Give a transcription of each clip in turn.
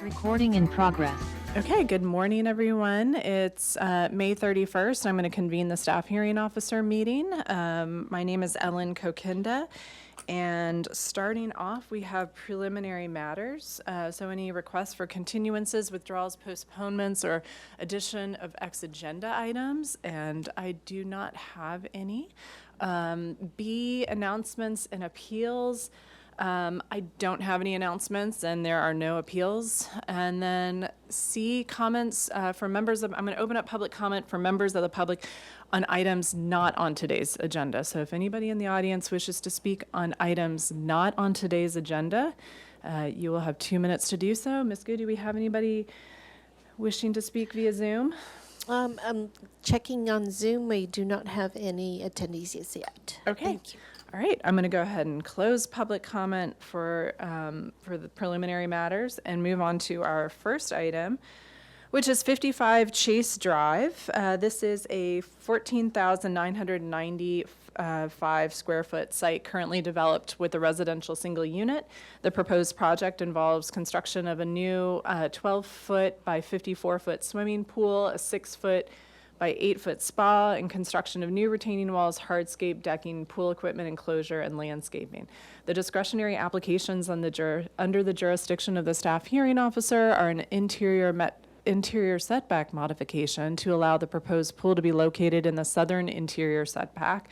Recording in progress. Okay, good morning, everyone. It's May 31st. I'm going to convene the staff hearing officer meeting. My name is Ellen Kokinda, and starting off, we have preliminary matters. So any requests for continuances, withdrawals, postponements, or addition of ex-agenda items, and I do not have any. B, announcements and appeals. I don't have any announcements and there are no appeals. And then C, comments from members of, I'm going to open up public comment for members of the public on items not on today's agenda. So if anybody in the audience wishes to speak on items not on today's agenda, you will have 2 minutes to do so. Ms. Gu, do we have anybody wishing to speak via Zoom? I'm checking on Zoom. We do not have any attendees yet. Okay. Thank you. All right, I'm going to go ahead and close public comment for the preliminary matters and move on to our first item, which is 55 Chase Drive. This is a 14,995 square foot site currently developed with a residential single unit. The proposed project involves construction of a new 12-foot by 54-foot swimming pool, a 6-foot by 8-foot spa, and construction of new retaining walls, hardscape decking, pool equipment enclosure, and landscaping. The discretionary applications under the jurisdiction of the staff hearing officer are an interior setback modification to allow the proposed pool to be located in the southern interior setback,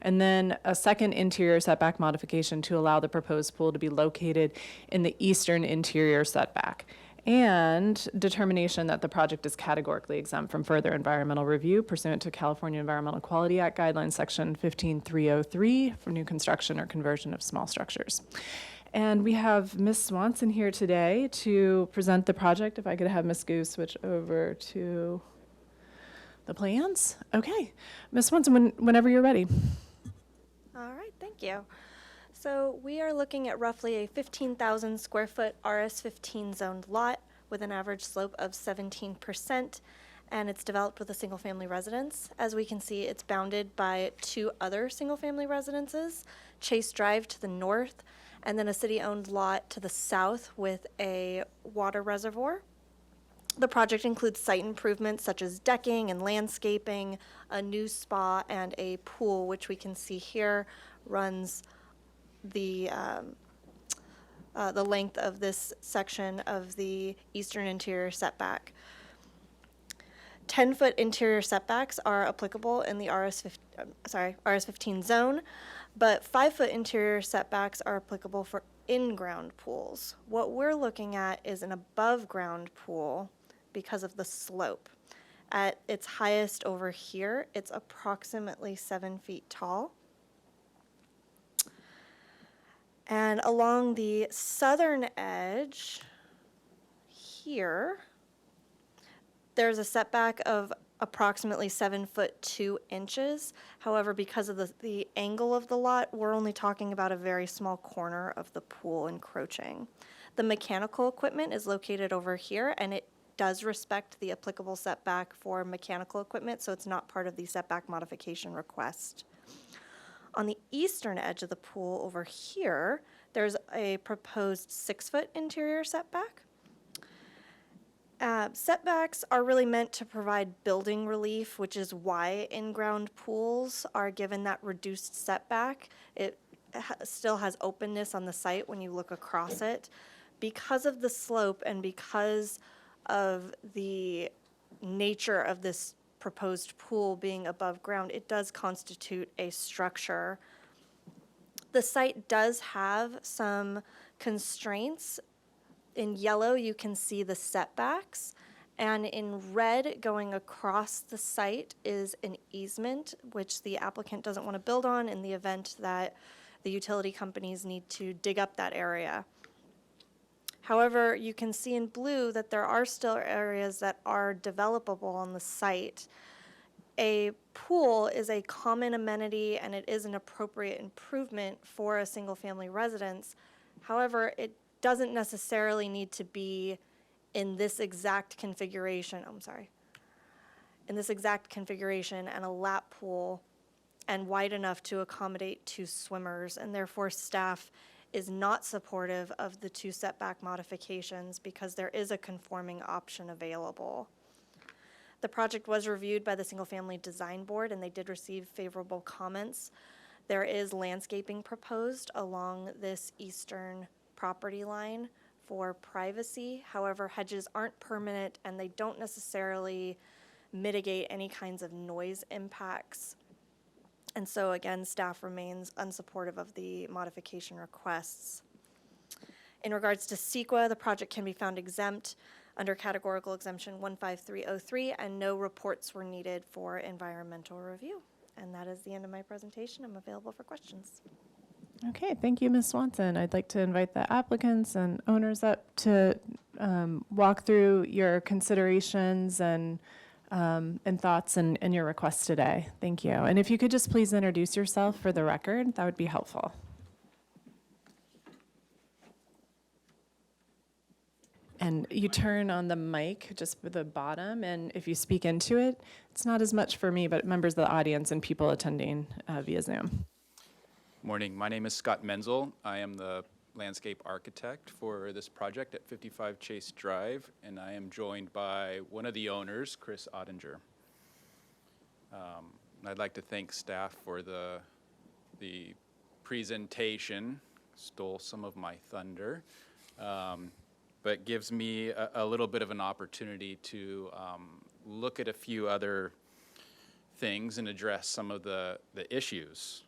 and then a second interior setback modification to allow the proposed pool to be located in the eastern interior setback, and determination that the project is categorically exempt from further environmental review pursuant to California Environmental Quality Act Guidelines Section 15303 for new construction or conversion of small structures. And we have Ms. Swanson here today to present the project. If I could have Ms. Gu switch over to the plans. Okay, Ms. Swanson, whenever you're ready. All right, thank you. So we are looking at roughly a 15,000 square foot RS15 zoned lot with an average slope of 17%, and it's developed with a single family residence. As we can see, it's bounded by 2 other single family residences, Chase Drive to the north, and then a city-owned lot to the south with a water reservoir. The project includes site improvements such as decking and landscaping, a new spa, and a pool, which we can see here runs the length of this section of the eastern interior setback. 10-foot interior setbacks are applicable in the RS15 zone, but 5-foot interior setbacks are applicable for in-ground pools. What we're looking at is an above-ground pool because of the slope. At its highest over here, it's approximately 7 feet tall. And along the southern edge here, there's a setback of approximately 7 foot 2 inches. However, because of the angle of the lot, we're only talking about a very small corner of the pool encroaching. The mechanical equipment is located over here, and it does respect the applicable setback for mechanical equipment, so it's not part of the setback modification request. On the eastern edge of the pool over here, there's a proposed 6-foot interior setback. Setbacks are really meant to provide building relief, which is why in-ground pools are given that reduced setback. It still has openness on the site when you look across it. Because of the slope and because of the nature of this proposed pool being above ground, it does constitute a structure. The site does have some constraints. In yellow, you can see the setbacks, and in red going across the site is an easement, which the applicant doesn't want to build on in the event that the utility companies need to dig up that area. However, you can see in blue that there are still areas that are developable on the site. A pool is a common amenity and it is an appropriate improvement for a single-family residence. However, it doesn't necessarily need to be in this exact configuration. In this exact configuration and a lap pool and wide enough to accommodate 2 swimmers, and therefore staff is not supportive of the 2 setback modifications because there is a conforming option available. The project was reviewed by the Single Family Design Board, and they did receive favorable comments. There is landscaping proposed along this eastern property line for privacy. However, hedges aren't permanent, and they don't necessarily mitigate any kinds of noise impacts. And so again, staff remains unsupportive of the modification requests. In regards to CEQA, the project can be found exempt under categorical exemption 15303, and no reports were needed for environmental review. And that is the end of my presentation. I'm available for questions. Okay, thank you, Ms. Swanson. I'd like to invite the applicants and owners up to walk through your considerations and thoughts and your requests today. Thank you. And if you could just please introduce yourself for the record, that would be helpful. And you turn on the mic just for the bottom, and if you speak into it, it's not as much for me, but members of the audience and people attending via Zoom. Morning, my name is Scott Menzel. I am the landscape architect for this project at 55 Chase Drive, and I am joined by one of the owners, Chris Ottinger. I'd like to thank staff for the presentation. Stole some of my thunder, but gives me a little bit of an opportunity to look at a few other things and address some of the issues.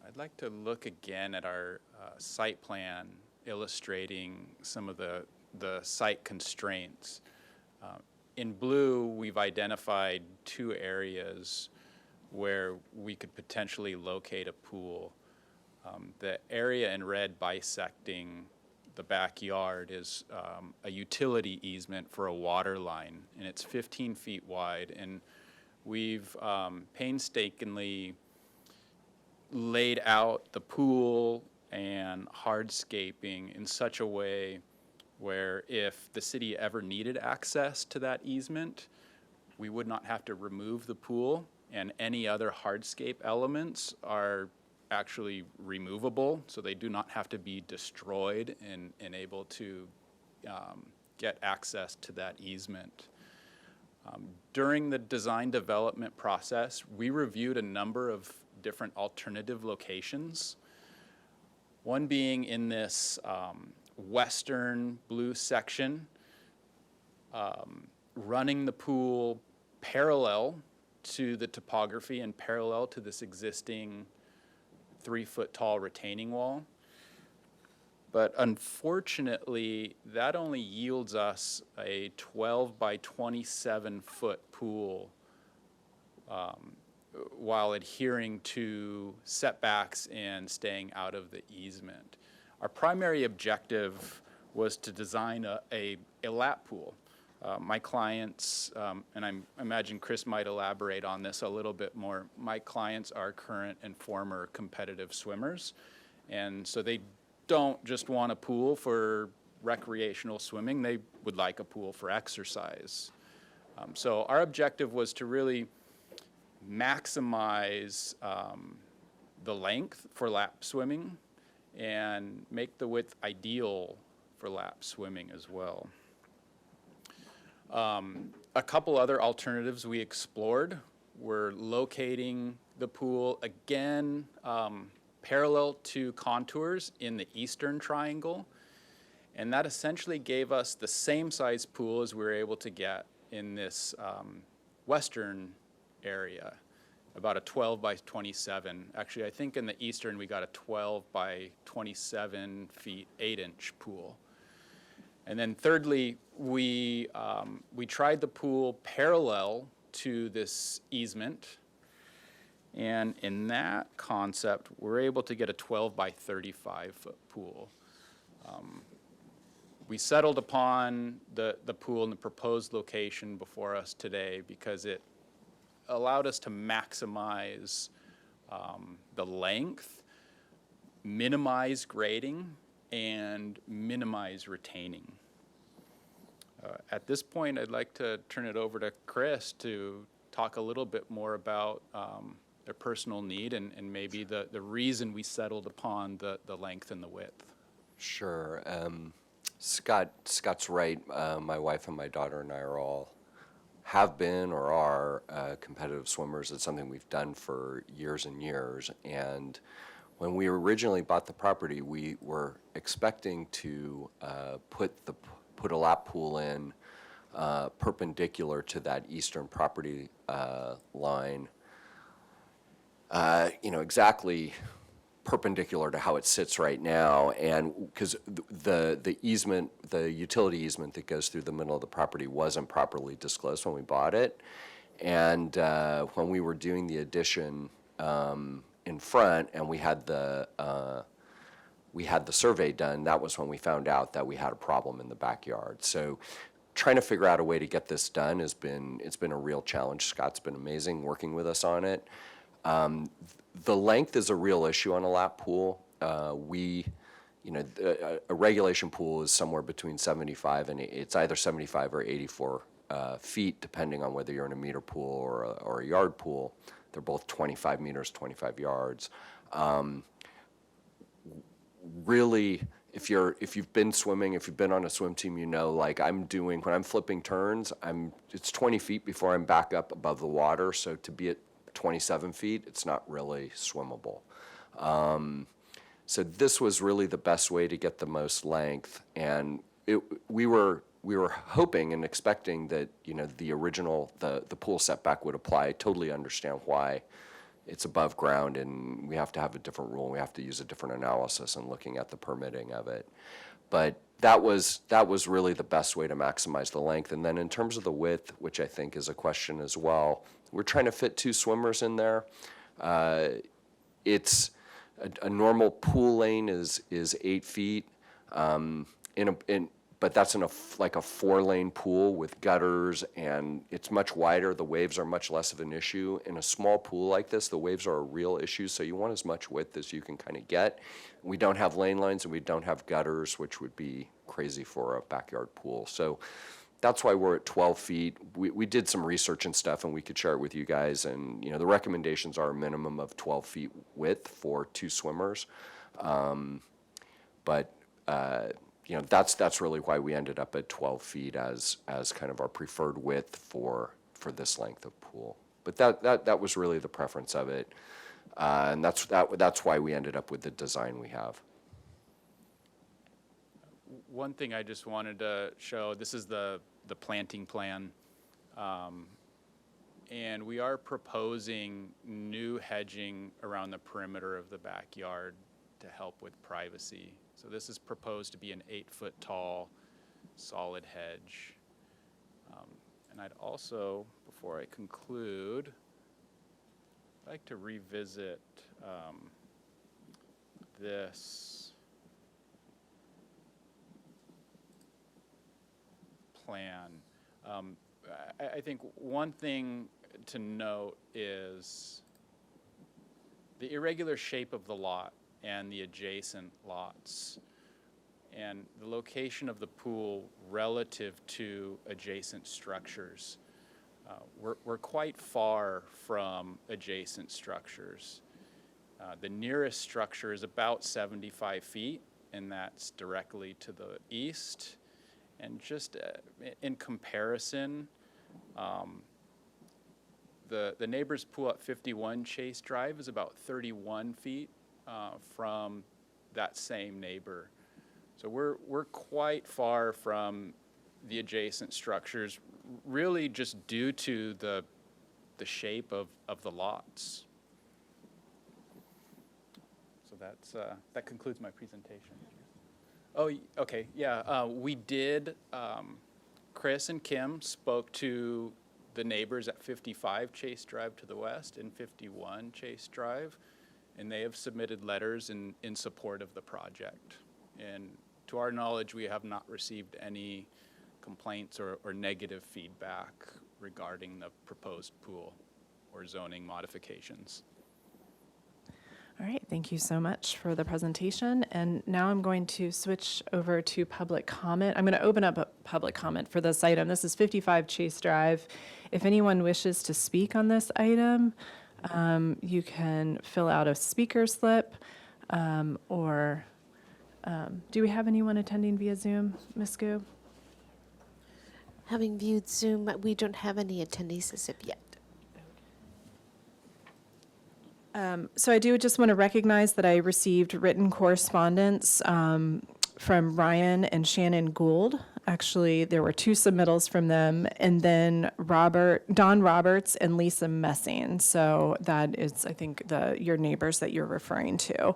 I'd like to look again at our site plan illustrating some of the site constraints. In blue, we've identified 2 areas where we could potentially locate a pool. The area in red bisecting the backyard is a utility easement for a water line, and it's 15 feet wide. And we've painstakingly laid out the pool and hardscaping in such a way where if the city ever needed access to that easement, we would not have to remove the pool, and any other hardscape elements are actually removable, so they do not have to be destroyed and able to get access to that easement. During the design development process, we reviewed a number of different alternative locations. One being in this western blue section, running the pool parallel to the topography and parallel to this existing 3-foot tall retaining wall. But unfortunately, that only yields us a 12 by 27 foot pool while adhering to setbacks and staying out of the easement. Our primary objective was to design a lap pool. My clients, and I imagine Chris might elaborate on this a little bit more, my clients are current and former competitive swimmers, and so they don't just want a pool for recreational swimming, they would like a pool for exercise. So our objective was to really maximize the length for lap swimming and make the width ideal for lap swimming as well. A couple other alternatives we explored were locating the pool again parallel to contours in the eastern triangle, and that essentially gave us the same size pool as we were able to get in this western area, about a 12 by 27. Actually, I think in the eastern we got a 12 by 27 feet 8-inch pool. And then thirdly, we tried the pool parallel to this easement, and in that concept, we're able to get a 12 by 35 foot pool. We settled upon the pool in the proposed location before us today because it allowed us to maximize the length, minimize grading, and minimize retaining. At this point, I'd like to turn it over to Chris to talk a little bit more about their personal need and maybe the reason we settled upon the length and the width. Sure. Scott's right. My wife and my daughter and I are all have been or are competitive swimmers. It's something we've done for years and years. And when we originally bought the property, we were expecting to put a lap pool in perpendicular to that eastern property line. Exactly perpendicular to how it sits right now, and because the easement, the utility easement that goes through the middle of the property wasn't properly disclosed when we bought it, and when we were doing the addition in front, and we had the survey done, that was when we found out that we had a problem in the backyard. So trying to figure out a way to get this done it's been a real challenge. Scott's been amazing working with us on it. The length is a real issue on a lap pool. A regulation pool is somewhere between 75 and it's either 75 or 84 feet, depending on whether you're in a meter pool or a yard pool. They're both 25 meters, 25 yards. Really, if you've been swimming, if you've been on a swim team, like when I'm flipping turns, it's 20 feet before I'm back up above the water. So to be at 27 feet, it's not really swimmable. So this was really the best way to get the most length, and we were hoping and expecting that the original the pool setback would apply. I totally understand why it's above ground, and we have to have a different rule. We have to use a different analysis in looking at the permitting of it. But that was really the best way to maximize the length. And then in terms of the width, which I think is a question as well, we're trying to fit 2 swimmers in there. It's a normal pool lane is 8 feet, but that's in a 4-lane pool with gutters, and it's much wider. The waves are much less of an issue. In a small pool like this, the waves are a real issue, so you want as much width as you can kind of get. We don't have lane lines and we don't have gutters, which would be crazy for a backyard pool. So that's why we're at 12 feet. We did some research and stuff, and we could share it with you guys. And the recommendations are a minimum of 12 feet width for 2 swimmers. That's really why we ended up at 12 feet as kind of our preferred width for this length of pool. But that was really the preference of it, and that's why we ended up with the design we have. One thing I just wanted to show, this is the planting plan. And we are proposing new hedging around the perimeter of the backyard to help with privacy. So this is proposed to be an 8-foot tall solid hedge. And I'd also, before I conclude, like to revisit this plan. I think one thing to note is the irregular shape of the lot and the adjacent lots and the location of the pool relative to adjacent structures. We're quite far from adjacent structures. The nearest structure is about 75 feet, and that's directly to the east. And just in comparison, the neighbor's pool at 51 Chase Drive is about 31 feet from that same neighbor. So we're quite far from the adjacent structures, really just due to the shape of the lots. So that concludes my presentation. Oh, okay, yeah, we did, Chris and Kim spoke to the neighbors at 55 Chase Drive to the west and 51 Chase Drive, and they have submitted letters in support of the project. And to our knowledge, we have not received any complaints or negative feedback regarding the proposed pool or zoning modifications. All right, thank you so much for the presentation. And now I'm going to switch over to public comment. I'm going to open up a public comment for this item. This is 55 Chase Drive. If anyone wishes to speak on this item, you can fill out a speaker slip or do we have anyone attending via Zoom, Ms. Gu? Having viewed Zoom, we don't have any attendees as of yet. So I do just want to recognize that I received written correspondence from Ryan and Shannon Gould. Actually, there were 2 submittals from them, and then Don Roberts and Lisa Messing. So that is, I think, your neighbors that you're referring to.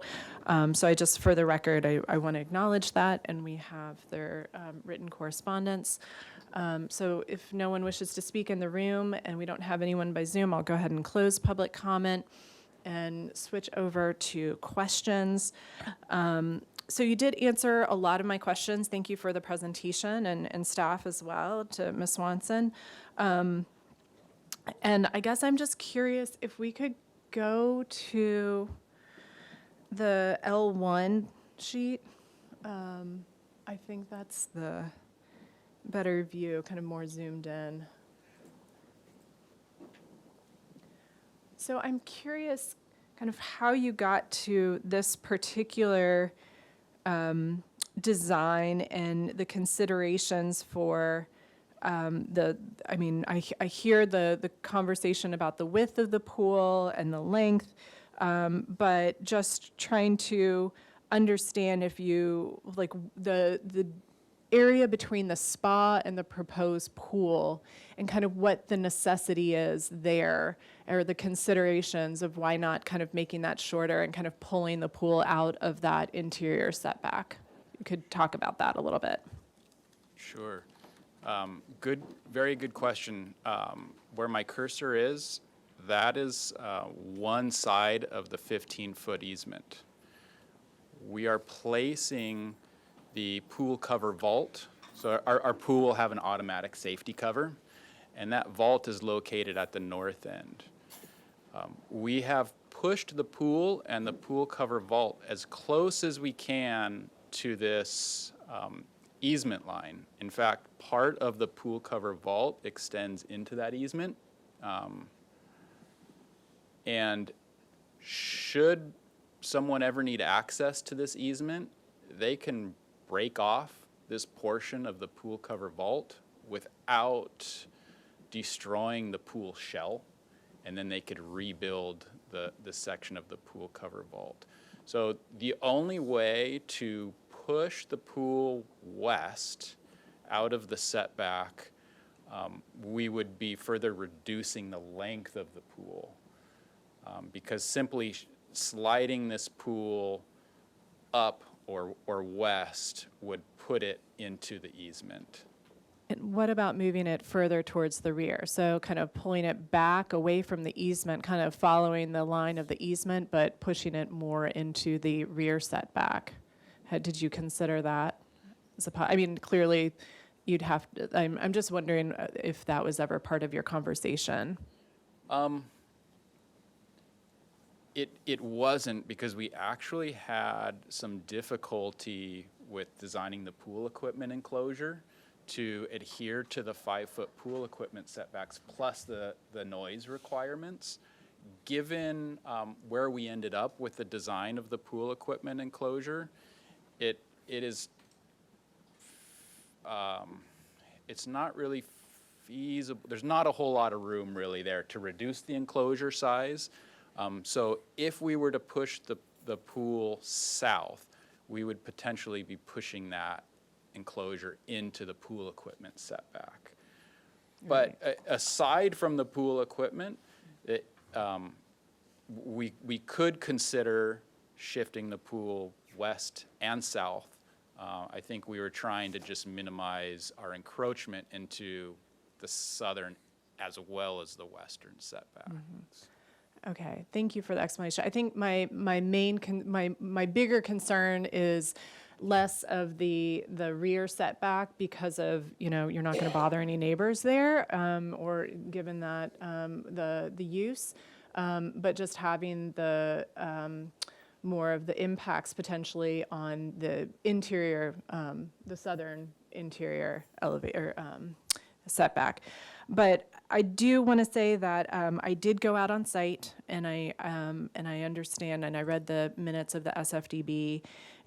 So I just, for the record, I want to acknowledge that, and we have their written correspondence. So if no one wishes to speak in the room and we don't have anyone by Zoom, I'll go ahead and close public comment and switch over to questions. So you did answer a lot of my questions. Thank you for the presentation and staff as well, to Ms. Swanson. And I guess I'm just curious if we could go to the L1 sheet. I think that's the better view, kind of more zoomed in. So I'm curious kind of how you got to this particular design and the considerations for I hear the conversation about the width of the pool and the length, but just trying to understand if you, like, the area between the spa and the proposed pool and kind of what the necessity is there, or the considerations of why not kind of making that shorter and kind of pulling the pool out of that interior setback. You could talk about that a little bit. Sure. Very good question. Where my cursor is, that is one side of the 15-foot easement. We are placing the pool cover vault. So our pool will have an automatic safety cover, and that vault is located at the north end. We have pushed the pool and the pool cover vault as close as we can to this easement line. In fact, part of the pool cover vault extends into that easement. And should someone ever need access to this easement, they can break off this portion of the pool cover vault without destroying the pool shell, and then they could rebuild the section of the pool cover vault. So the only way to push the pool west out of the setback, we would be further reducing the length of the pool, because simply sliding this pool up or west would put it into the easement. And what about moving it further towards the rear? So kind of pulling it back away from the easement, kind of following the line of the easement, but pushing it more into the rear setback. Did you consider that? I mean, clearly you'd have to, I'm just wondering if that was ever part of your conversation. It wasn't, because we actually had some difficulty with designing the pool equipment enclosure to adhere to the 5-foot pool equipment setbacks plus the noise requirements. Given where we ended up with the design of the pool equipment enclosure, it is it's not really feasible. There's not a whole lot of room really there to reduce the enclosure size. So if we were to push the pool south, we would potentially be pushing that enclosure into the pool equipment setback. But aside from the pool equipment, we could consider shifting the pool west and south. I think we were trying to just minimize our encroachment into the southern as well as the western setbacks. Okay, thank you for the explanation. I think my bigger concern is less of the rear setback because of, you're not going to bother any neighbors there, or given that the use, but just having the more of the impacts potentially on the interior, the southern interior elevator setback. But I do want to say that I did go out on site, and I understand, and I read the minutes of the SFDB,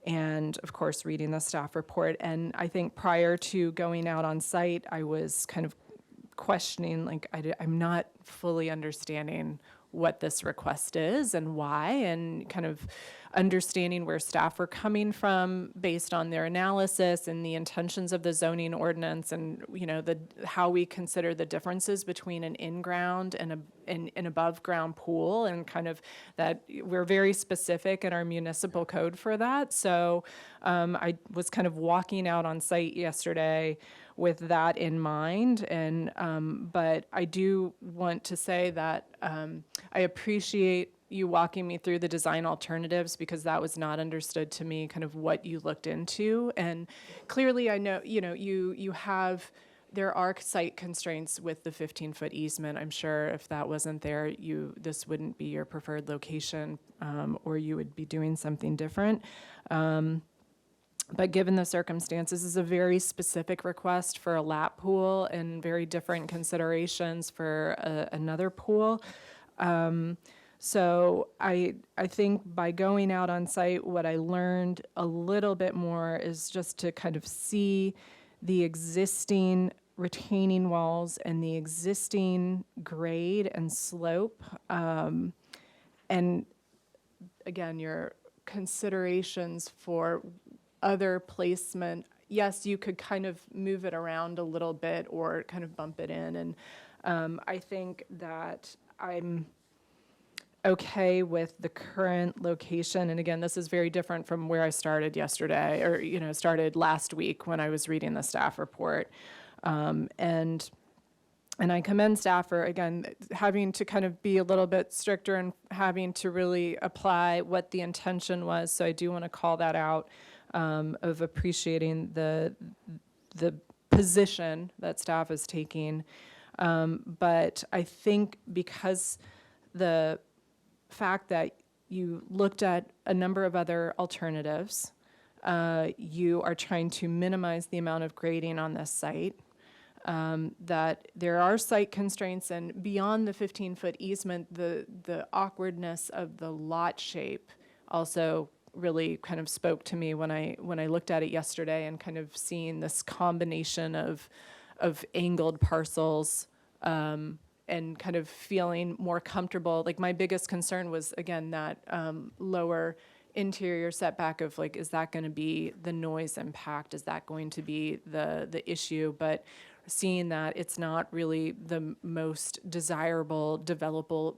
and of course reading the staff report. And I think prior to going out on site, I was kind of questioning, like, I'm not fully understanding what this request is and why, and kind of understanding where staff were coming from based on their analysis and the intentions of the zoning ordinance, and, you know, how we consider the differences between an in-ground and an above-ground pool, and kind of that we're very specific in our municipal code for that. So I was kind of walking out on site yesterday with that in mind. And but I do want to say that I appreciate you walking me through the design alternatives, because that was not understood to me, kind of what you looked into. And clearly, I know, you know, there are site constraints with the 15-foot easement. I'm sure if that wasn't there, this wouldn't be your preferred location, or you would be doing something different. But given the circumstances, this is a very specific request for a lap pool and very different considerations for another pool. So I think by going out on site, what I learned a little bit more is just to kind of see the existing retaining walls and the existing grade and slope. And again, your considerations for other placement. Yes, you could kind of move it around a little bit or kind of bump it in. And I think that I'm okay with the current location. And again, this is very different from where I started yesterday, or, you know, started last week when I was reading the staff report. And I commend staff for, again, having to kind of be a little bit stricter and having to really apply what the intention was. So I do want to call that out, of appreciating the position that staff is taking. But I think because the fact that you looked at a number of other alternatives, you are trying to minimize the amount of grading on this site, that there are site constraints, and beyond the 15-foot easement, the awkwardness of the lot shape also really kind of spoke to me when I looked at it yesterday, and kind of seeing this combination of angled parcels, and kind of feeling more comfortable. Like, my biggest concern was, again, that lower interior setback of, like, is that going to be the noise impact? Is that going to be the issue? But seeing that it's not really the most desirable, developable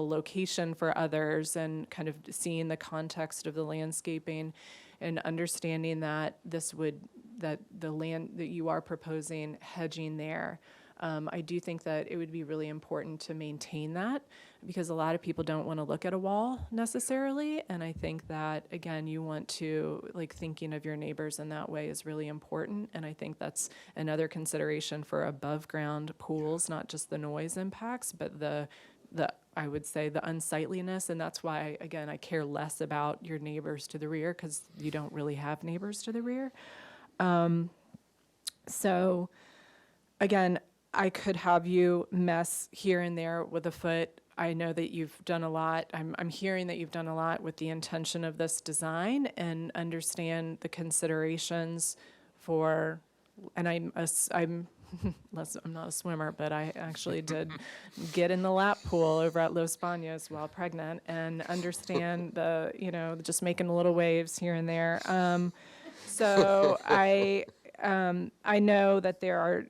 location for others, and kind of seeing the context of the landscaping, and understanding that that the land that you are proposing hedging there. I do think that it would be really important to maintain that, because a lot of people don't want to look at a wall necessarily. And I think that, again, you want to, like, thinking of your neighbors in that way is really important. And I think that's another consideration for above ground pools, not just the noise impacts, but the I would say the unsightliness. And that's why, again, I care less about your neighbors to the rear, because you don't really have neighbors to the rear. So again, I could have you mess here and there with a foot. I know that you've done a lot. I'm hearing that you've done a lot with the intention of this design, and understand the considerations for, and I'm not a swimmer, but I actually did get in the lap pool over at Los Baños while pregnant, and understand just making little waves here and there. So I know that there are,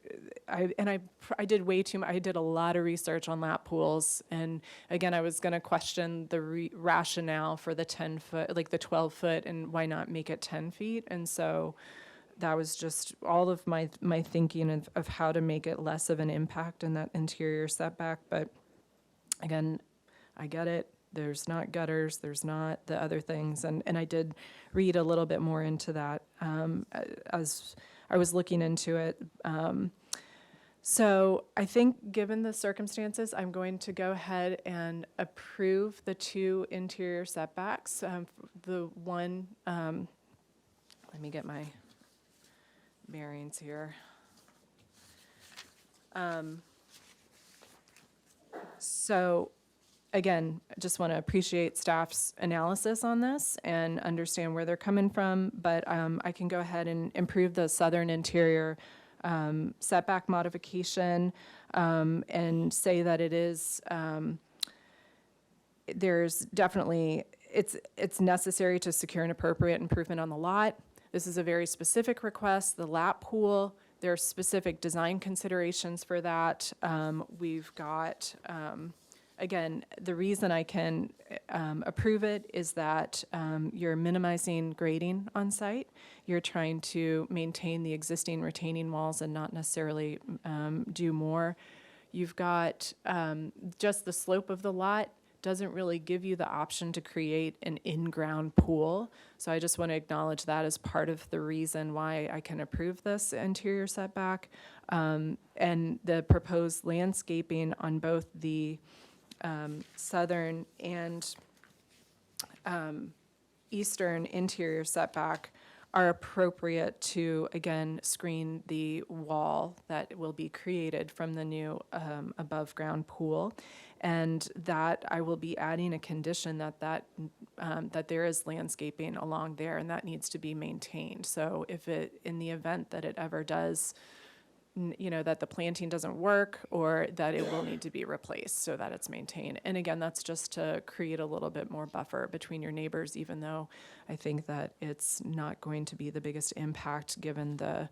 I did way too much. I did a lot of research on lap pools, and again, I was going to question the rationale for the 10-foot, like the 12-foot, and why not make it 10 feet? And so that was just all of my thinking of how to make it less of an impact in that interior setback. But again, I get it. There's not gutters, there's not the other things. And I did read a little bit more into that as I was looking into it. So I think, given the circumstances, I'm going to go ahead and approve the 2 interior setbacks. The one, let me get my bearings here. So again, I just want to appreciate staff's analysis on this and understand where they're coming from, but I can go ahead and improve the southern interior setback modification and say that it is, there's definitely, it's necessary to secure an appropriate improvement on the lot. This is a very specific request, the lap pool. There are specific design considerations for that. We've got, again, the reason I can approve it is that you're minimizing grading on site. You're trying to maintain the existing retaining walls and not necessarily do more. You've got just the slope of the lot doesn't really give you the option to create an in-ground pool. So I just want to acknowledge that as part of the reason why I can approve this interior setback. And the proposed landscaping on both the southern and eastern interior setback are appropriate to, again, screen the wall that will be created from the new above-ground pool. And that I will be adding a condition that there is landscaping along there, and that needs to be maintained. So if it, in the event that it ever does, that the planting doesn't work, or that it will need to be replaced so that it's maintained. And again, that's just to create a little bit more buffer between your neighbors, even though I think that it's not going to be the biggest impact given the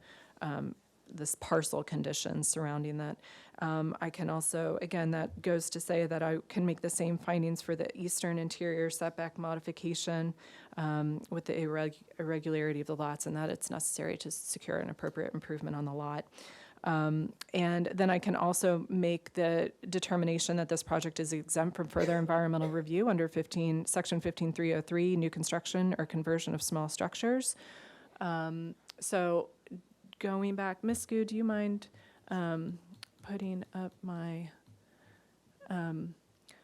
this parcel conditions surrounding that. I can also, again, that goes to say that I can make the same findings for the eastern interior setback modification with the irregularity of the lots, and that it's necessary to secure an appropriate improvement on the lot. And then I can also make the determination that this project is exempt from further environmental review under section 15303, new construction or conversion of small structures. So going back, Ms. Gu, do you mind putting up my,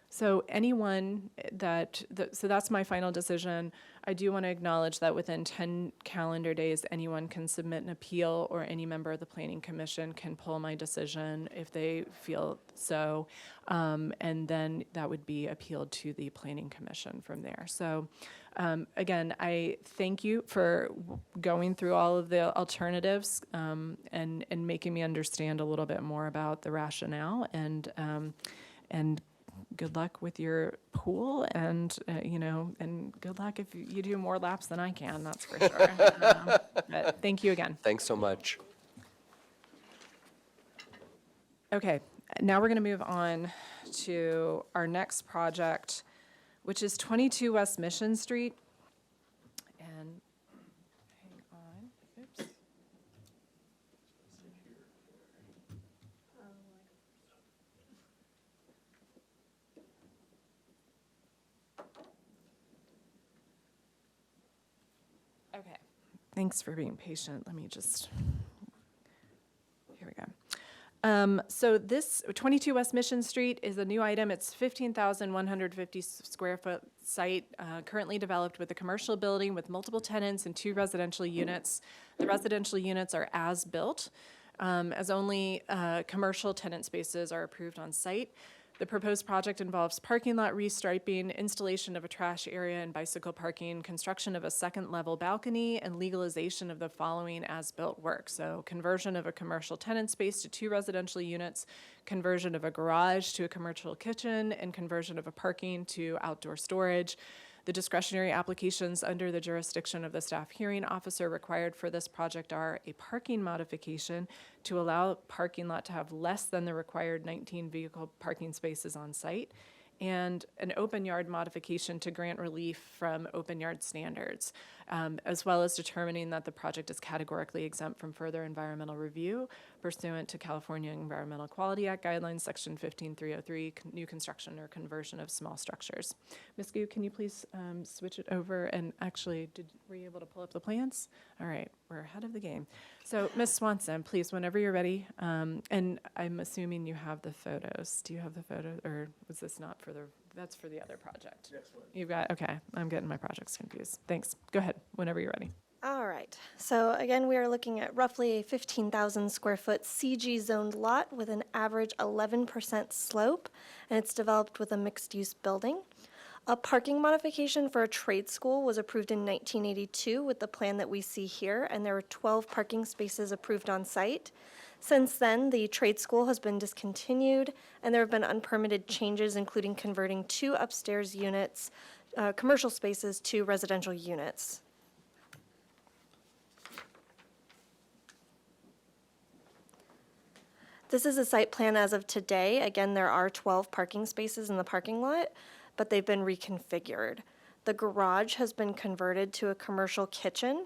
so anyone so that's my final decision. I do want to acknowledge that within 10 calendar days, anyone can submit an appeal, or any member of the Planning Commission can pull my decision if they feel so. And then that would be appealed to the Planning Commission from there. So again, I thank you for going through all of the alternatives and making me understand a little bit more about the rationale, and good luck with your pool, and and good luck if you do more laps than I can, that's for sure. But thank you again. Thanks so much. Okay, now we're going to move on to our next project, which is 22 West Mission Street. And hang on, oops. Okay, thanks for being patient. Let me just, here we go. So this 22 West Mission Street is a new item. It's 15,150 square foot site, currently developed with a commercial building with multiple tenants and 2 residential units. The residential units are as built, as only commercial tenant spaces are approved on site. The proposed project involves parking lot restriping, installation of a trash area and bicycle parking, construction of a second-level balcony, and legalization of the following as-built work. So conversion of a commercial tenant space to 2 residential units, conversion of a garage to a commercial kitchen, and conversion of a parking to outdoor storage. The discretionary applications under the jurisdiction of the staff hearing officer required for this project are a parking modification to allow parking lot to have less than the required 19 vehicle parking spaces on site, and an open yard modification to grant relief from open yard standards, as well as determining that the project is categorically exempt from further environmental review pursuant to California Environmental Quality Act guidelines, section 15303, new construction or conversion of small structures. Ms. Gu, can you please switch it over? And actually, were you able to pull up the plans? All right, we're ahead of the game. So, Ms. Swanson, please, whenever you're ready, and I'm assuming you have the photos. Do you have the photos, or was this not for that's for the other project? Yes, you've got, okay, I'm getting my projects confused. Thanks. Go ahead, whenever you're ready. All right. So again, we are looking at roughly a 15,000 square foot CG zoned lot with an average 11% slope, and it's developed with a mixed use building. A parking modification for a trade school was approved in 1982 with the plan that we see here, and there were 12 parking spaces approved on site. Since then, the trade school has been discontinued, and there have been unpermitted changes, including converting 2 upstairs units, commercial spaces, to residential units. This is a site plan as of today. Again, there are 12 parking spaces in the parking lot, but they've been reconfigured. The garage has been converted to a commercial kitchen,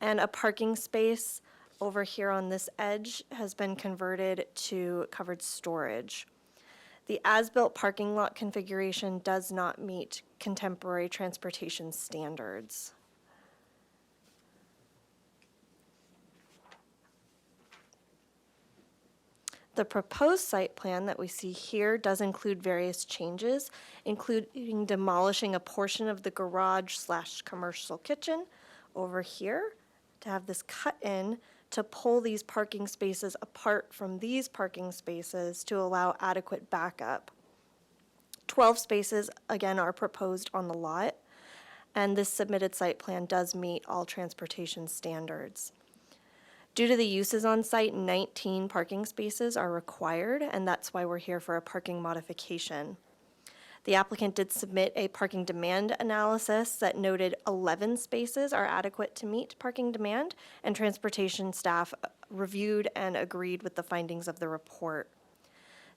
and a parking space over here on this edge has been converted to covered storage. The as-built parking lot configuration does not meet contemporary transportation standards. The proposed site plan that we see here does include various changes, including demolishing a portion of the garage/commercial kitchen over here to have this cut in to pull these parking spaces apart from these parking spaces to allow adequate backup. 12 spaces, again, are proposed on the lot, and this submitted site plan does meet all transportation standards. Due to the uses on site, 19 parking spaces are required, and that's why we're here for a parking modification. The applicant did submit a parking demand analysis that noted 11 spaces are adequate to meet parking demand, and transportation staff reviewed and agreed with the findings of the report.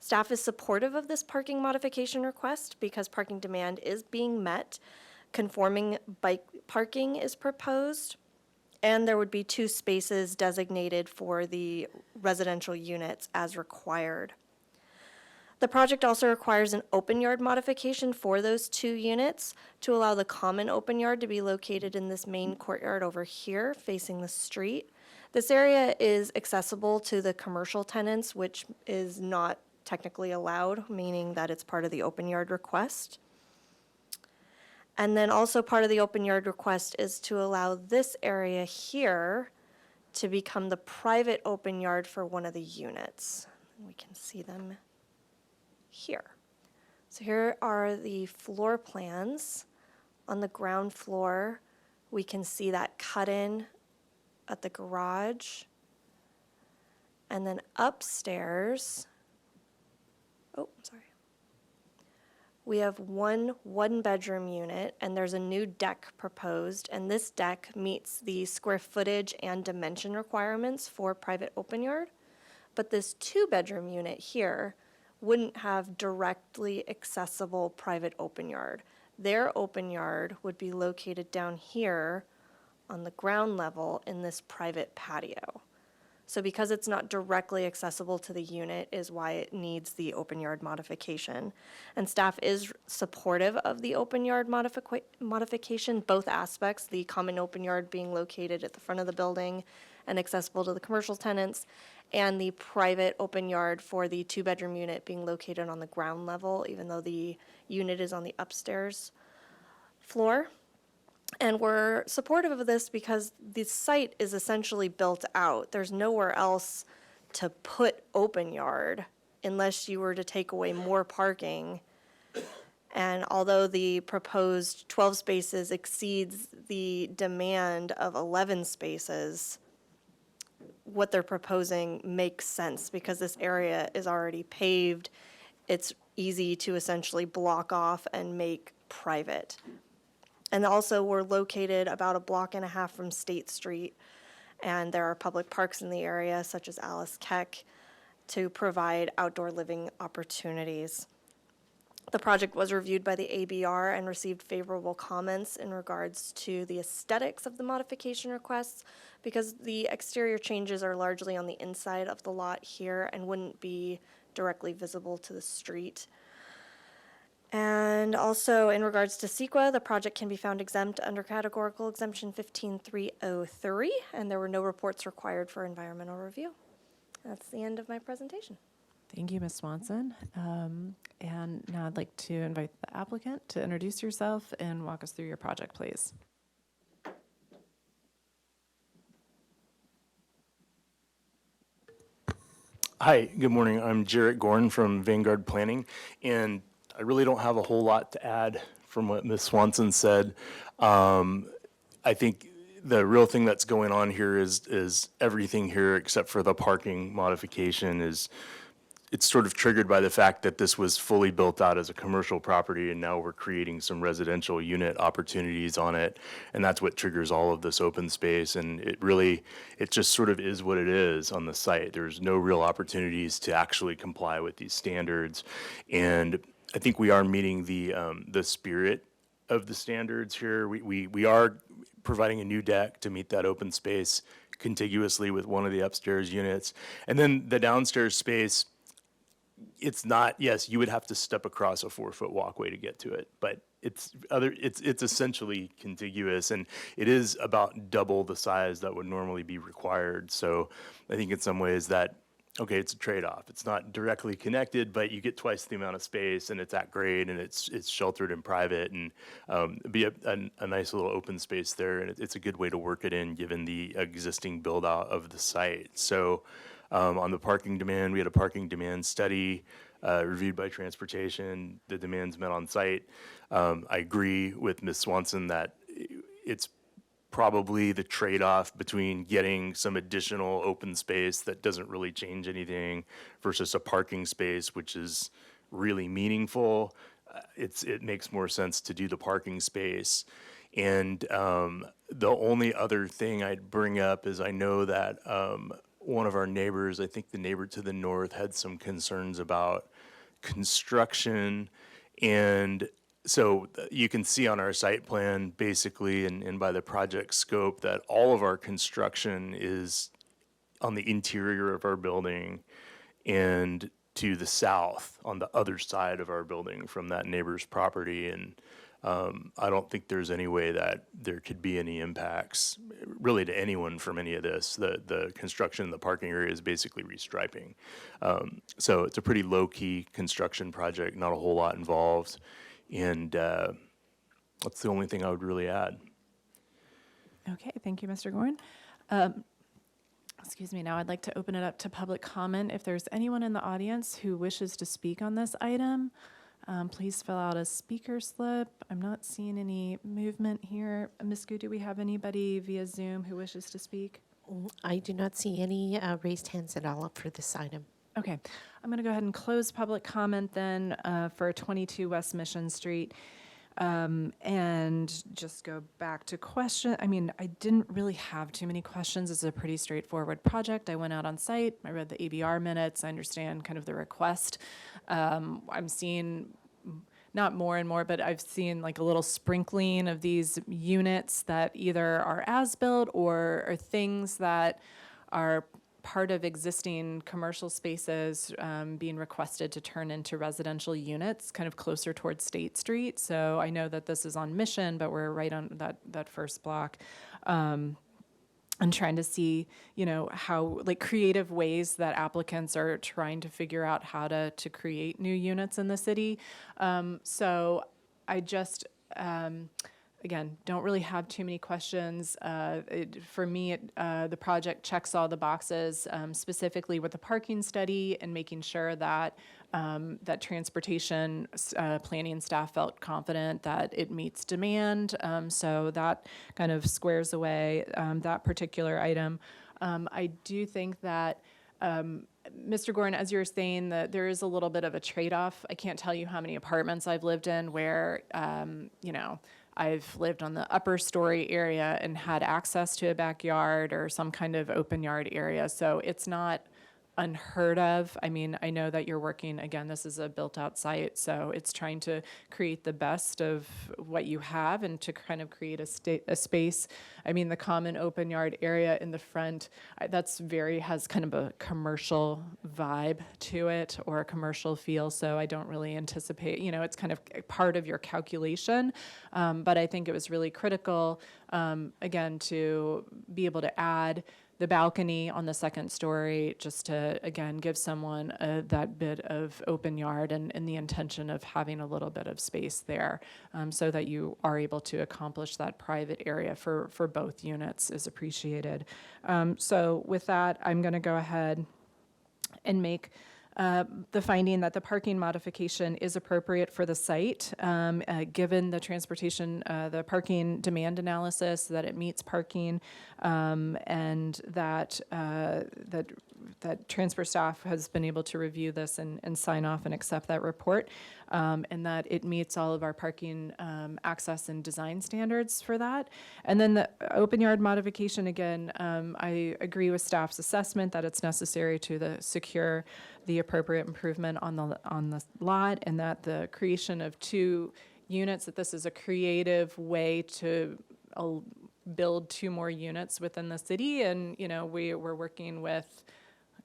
Staff is supportive of this parking modification request because parking demand is being met, conforming bike parking is proposed, and there would be 2 spaces designated for the residential units as required. The project also requires an open yard modification for those 2 units to allow the common open yard to be located in this main courtyard over here facing the street. This area is accessible to the commercial tenants, which is not technically allowed, meaning that it's part of the open yard request. And then also part of the open yard request is to allow this area here to become the private open yard for one of the units. We can see them here. So here are the floor plans. On the ground floor, we can see that cut in at the garage. And then upstairs, we have one bedroom unit, and there's a new deck proposed, and this deck meets the square footage and dimension requirements for private open yard. But this 2-bedroom unit here wouldn't have directly accessible private open yard. Their open yard would be located down here on the ground level in this private patio. So because it's not directly accessible to the unit is why it needs the open yard modification. And staff is supportive of the open yard modification, both aspects, the common open yard being located at the front of the building and accessible to the commercial tenants, and the private open yard for the 2-bedroom unit being located on the ground level, even though the unit is on the upstairs floor. And we're supportive of this because the site is essentially built out. There's nowhere else to put open yard unless you were to take away more parking. And although the proposed 12 spaces exceeds the demand of 11 spaces, what they're proposing makes sense because this area is already paved. It's easy to essentially block off and make private. And also, we're located about 1.5 blocks from State Street, and there are public parks in the area, such as Alice Keck, to provide outdoor living opportunities. The project was reviewed by the ABR and received favorable comments in regards to the aesthetics of the modification requests, because the exterior changes are largely on the inside of the lot here and wouldn't be directly visible to the street. And also, in regards to CEQA, the project can be found exempt under categorical exemption 15303, and there were no reports required for environmental review. That's the end of my presentation. Thank you, Ms. Swanson. And now I'd like to invite the applicant to introduce yourself and walk us through your project, please. Hi, good morning. I'm Jarrett Gorn from Vanguard Planning, and I really don't have a whole lot to add from what Ms. Swanson said. I think the real thing that's going on here is everything here except for the parking modification it's sort of triggered by the fact that this was fully built out as a commercial property, and now we're creating some residential unit opportunities on it, and that's what triggers all of this open space. And it just sort of is what it is on the site. There's no real opportunities to actually comply with these standards, and I think we are meeting the spirit of the standards here. We are providing a new deck to meet that open space contiguously with one of the upstairs units, and then the downstairs space. It's not, yes, you would have to step across a 4-foot walkway to get to it, but it's essentially contiguous, and it is about double the size that would normally be required. So I think in some ways that, okay, it's a trade-off. It's not directly connected, but you get twice the amount of space, and it's at grade, and it's sheltered and private, and be a nice little open space there, and it's a good way to work it in given the existing build-out of the site. So on the parking demand, we had a parking demand study reviewed by transportation. The demands met on site. I agree with Ms. Swanson that it's probably the trade-off between getting some additional open space that doesn't really change anything versus a parking space which is really meaningful. It makes more sense to do the parking space. And the only other thing I'd bring up is I know that one of our neighbors, I think the neighbor to the north, had some concerns about construction. And so you can see on our site plan, basically, and by the project scope, that all of our construction is on the interior of our building and to the south on the other side of our building from that neighbor's property. And I don't think there's any way that there could be any impacts really to anyone from any of this. The construction in the parking area is basically restriping. So it's a pretty low-key construction project, not a whole lot involved. And that's the only thing I would really add. Okay, thank you, Mr. Gorn. Excuse me, now I'd like to open it up to public comment. If there's anyone in the audience who wishes to speak on this item, please fill out a speaker slip. I'm not seeing any movement here. Ms. Gu, do we have anybody via Zoom who wishes to speak? I do not see any raised hands at all for this item. Okay, I'm going to go ahead and close public comment then for 22 West Mission Street. And just go back to question. I mean, I didn't really have too many questions. It's a pretty straightforward project. I went out on site. I read the ABR minutes. I understand kind of the request. I'm seeing not more and more, but I've seen like a little sprinkling of these units that either are as-built or are things that are part of existing commercial spaces being requested to turn into residential units kind of closer towards State Street. So I know that this is on Mission, but we're right on that first block. And trying to see, you know, how like creative ways that applicants are trying to figure out how to create new units in the city. So I just, again, don't really have too many questions. For me, the project checks all the boxes, specifically with the parking study and making sure that that transportation planning staff felt confident that it meets demand. So that kind of squares away that particular item. I do think that Mr. Gorn, as you were saying, that there is a little bit of a trade-off. I can't tell you how many apartments I've lived in where, you know, I've lived on the upper story area and had access to a backyard or some kind of open yard area. So it's not unheard of. I mean, I know that you're working, again, this is a built-out site, so it's trying to create the best of what you have and to kind of create a space. I mean, the common open yard area in the front, has kind of a commercial vibe to it, or a commercial feel, so I don't really anticipate, it's kind of part of your calculation. But I think it was really critical, again, to be able to add the balcony on the second story, just to, again, give someone that bit of open yard and the intention of having a little bit of space there, so that you are able to accomplish that private area for both units is appreciated. So with that, I'm going to go ahead and make the finding that the parking modification is appropriate for the site, given the the parking demand analysis, that it meets parking, and that transfer staff has been able to review this and sign off and accept that report, and that it meets all of our parking access and design standards for that. And then the open yard modification, again, I agree with staff's assessment that it's necessary to secure the appropriate improvement on the lot, and that the creation of 2 units, that this is a creative way to build 2 more units within the city. And, we're working with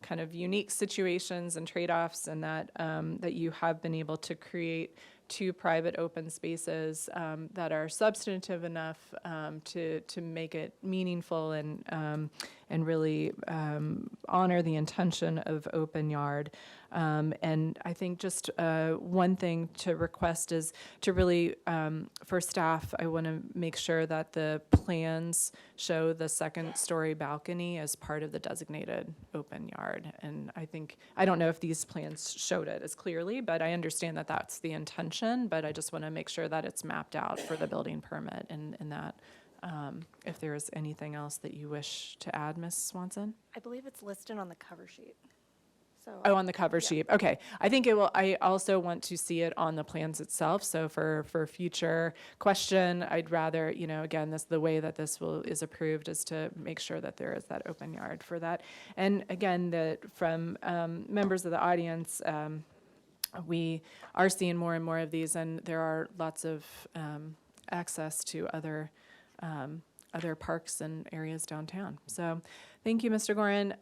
kind of unique situations and trade-offs, and that you have been able to create 2 private open spaces that are substantive enough to make it meaningful and really honor the intention of open yard. And I think just one thing to request is to really, for staff, I want to make sure that the plans show the second story balcony as part of the designated open yard. And I don't know if these plans showed it as clearly, but I understand that that's the intention, but I just want to make sure that it's mapped out for the building permit, and that if there is anything else that you wish to add, Ms. Swanson? I believe it's listed on the cover sheet. So Oh, on the cover sheet. Okay. I think it will, I also want to see it on the plans itself. So for future question, I'd rather, again, the way that this is approved is to make sure that there is that open yard for that. And again, that from members of the audience, we are seeing more and more of these, and there are lots of access to other parks and areas downtown. So thank you, Mr. Gorin,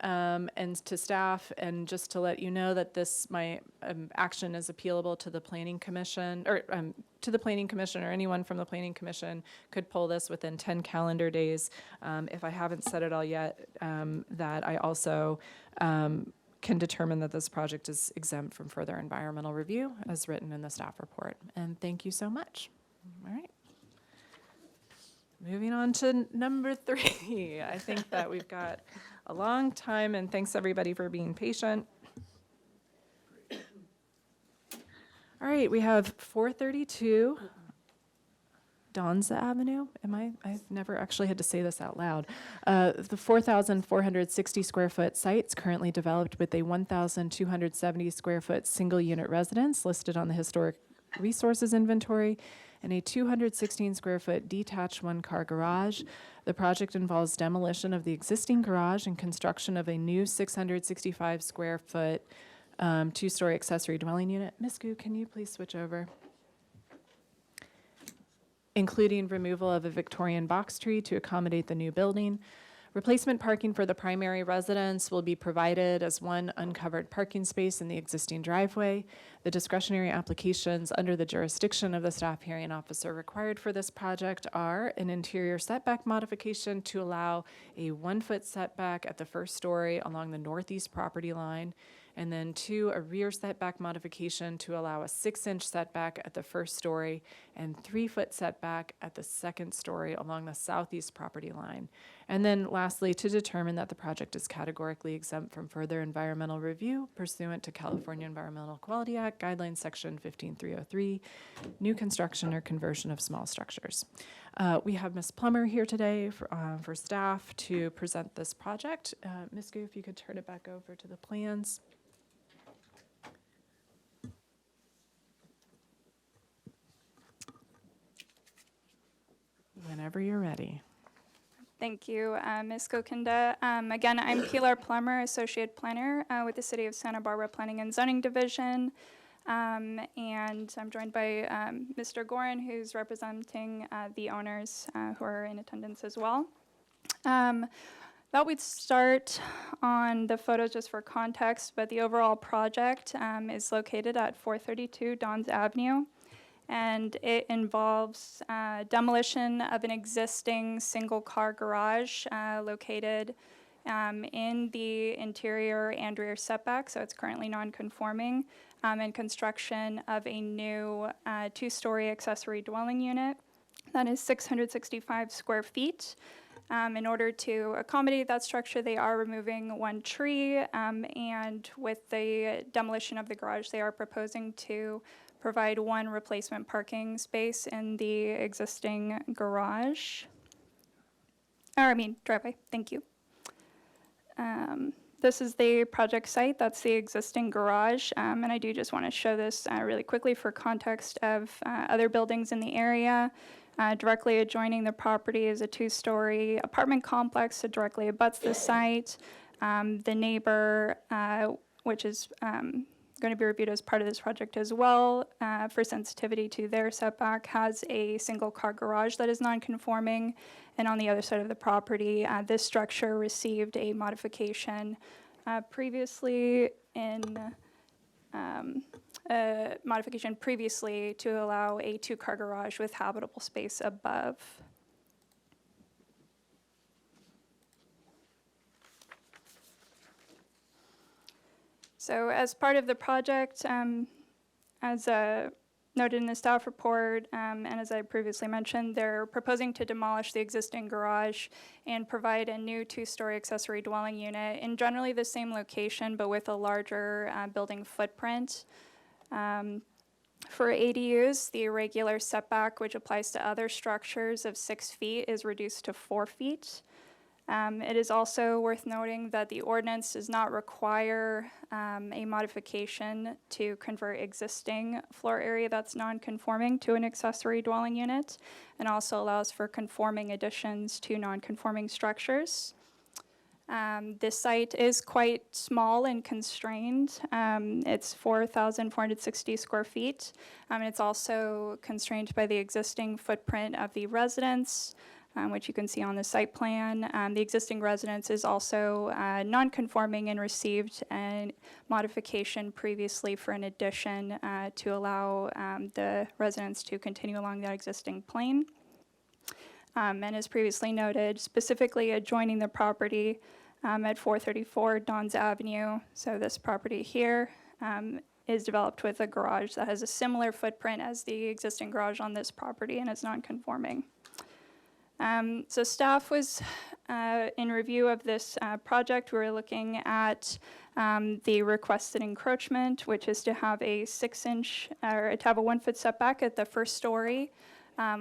and to staff. And just to let you know that my action is appealable to the Planning Commission, or or anyone from the Planning Commission could pull this within 10 calendar days. If I haven't said it all yet, that I also can determine that this project is exempt from further environmental review as written in the staff report. And thank you so much. All right. Moving on to number 3. I think that we've got a long time, and thanks everybody for being patient. All right, we have 432 Donza Avenue. I've never actually had to say this out loud. The 4,460 square foot site's currently developed with a 1,270 square foot single unit residence listed on the Historic Resources Inventory, and a 216 square foot detached 1-car garage. The project involves demolition of the existing garage and construction of a new 665 square foot 2-story accessory dwelling unit. Ms. Gu, can you please switch over? Including removal of a Victorian box tree to accommodate the new building. Replacement parking for the primary residence will be provided as one uncovered parking space in the existing driveway. The discretionary applications under the jurisdiction of the staff hearing officer required for this project are an interior setback modification to allow a 1-foot setback at the first story along the northeast property line, and then 2, a rear setback modification to allow a 6-inch setback at the first story and 3-foot setback at the second story along the southeast property line. And then lastly, to determine that the project is categorically exempt from further environmental review pursuant to California Environmental Quality Act, Guidelines Section 15303, new construction or conversion of small structures. We have Ms. Plummer here today for staff to present this project. Ms. Gu, if you could turn it back over to the plans. Whenever you're ready. Thank you, Ms. Gokinda. Again, I'm Pilar Plummer, Associate Planner with the City of Santa Barbara Planning and Zoning Division. And I'm joined by Mr. Gorin, who's representing the owners who are in attendance as well. Thought we'd start on the photos just for context, but the overall project is located at 432 Dons Avenue. And it involves demolition of an existing single-car garage located in the interior and rear setback, so it's currently non-conforming, and construction of a new two-story accessory dwelling unit that is 665 square feet. In order to accommodate that structure, they are removing one tree, and with the demolition of the garage, they are proposing to provide one replacement parking space in the existing garage. Driveway, thank you. This is the project site, that's the existing garage, and I do just want to show this really quickly for context of other buildings in the area. Directly adjoining the property is a two-story apartment complex that directly abuts the site. The neighbor, which is going to be reviewed as part of this project as well, for sensitivity to their setback, has a single-car garage that is non-conforming. And on the other side of the property, this structure received a modification previously to allow a two-car garage with habitable space above. So as part of the project, as noted in the staff report, and as I previously mentioned, they're proposing to demolish the existing garage and provide a new two-story accessory dwelling unit in generally the same location, but with a larger building footprint. For ADUs, the regular setback, which applies to other structures of 6 feet, is reduced to 4 feet. It is also worth noting that the ordinance does not require a modification to convert existing floor area that's non-conforming to an accessory dwelling unit, and also allows for conforming additions to non-conforming structures. This site is quite small and constrained. It's 4,460 square feet. It's also constrained by the existing footprint of the residence, which you can see on the site plan. The existing residence is also non-conforming and received a modification previously for an addition to allow the residence to continue along that existing plane. And as previously noted, specifically adjoining the property at 434 Dons Avenue, so this property here is developed with a garage that has a similar footprint as the existing garage on this property and is non-conforming. So staff was in review of this project. We were looking at the requested encroachment, which is to have a 6-inch or to have a 1-foot setback at the first story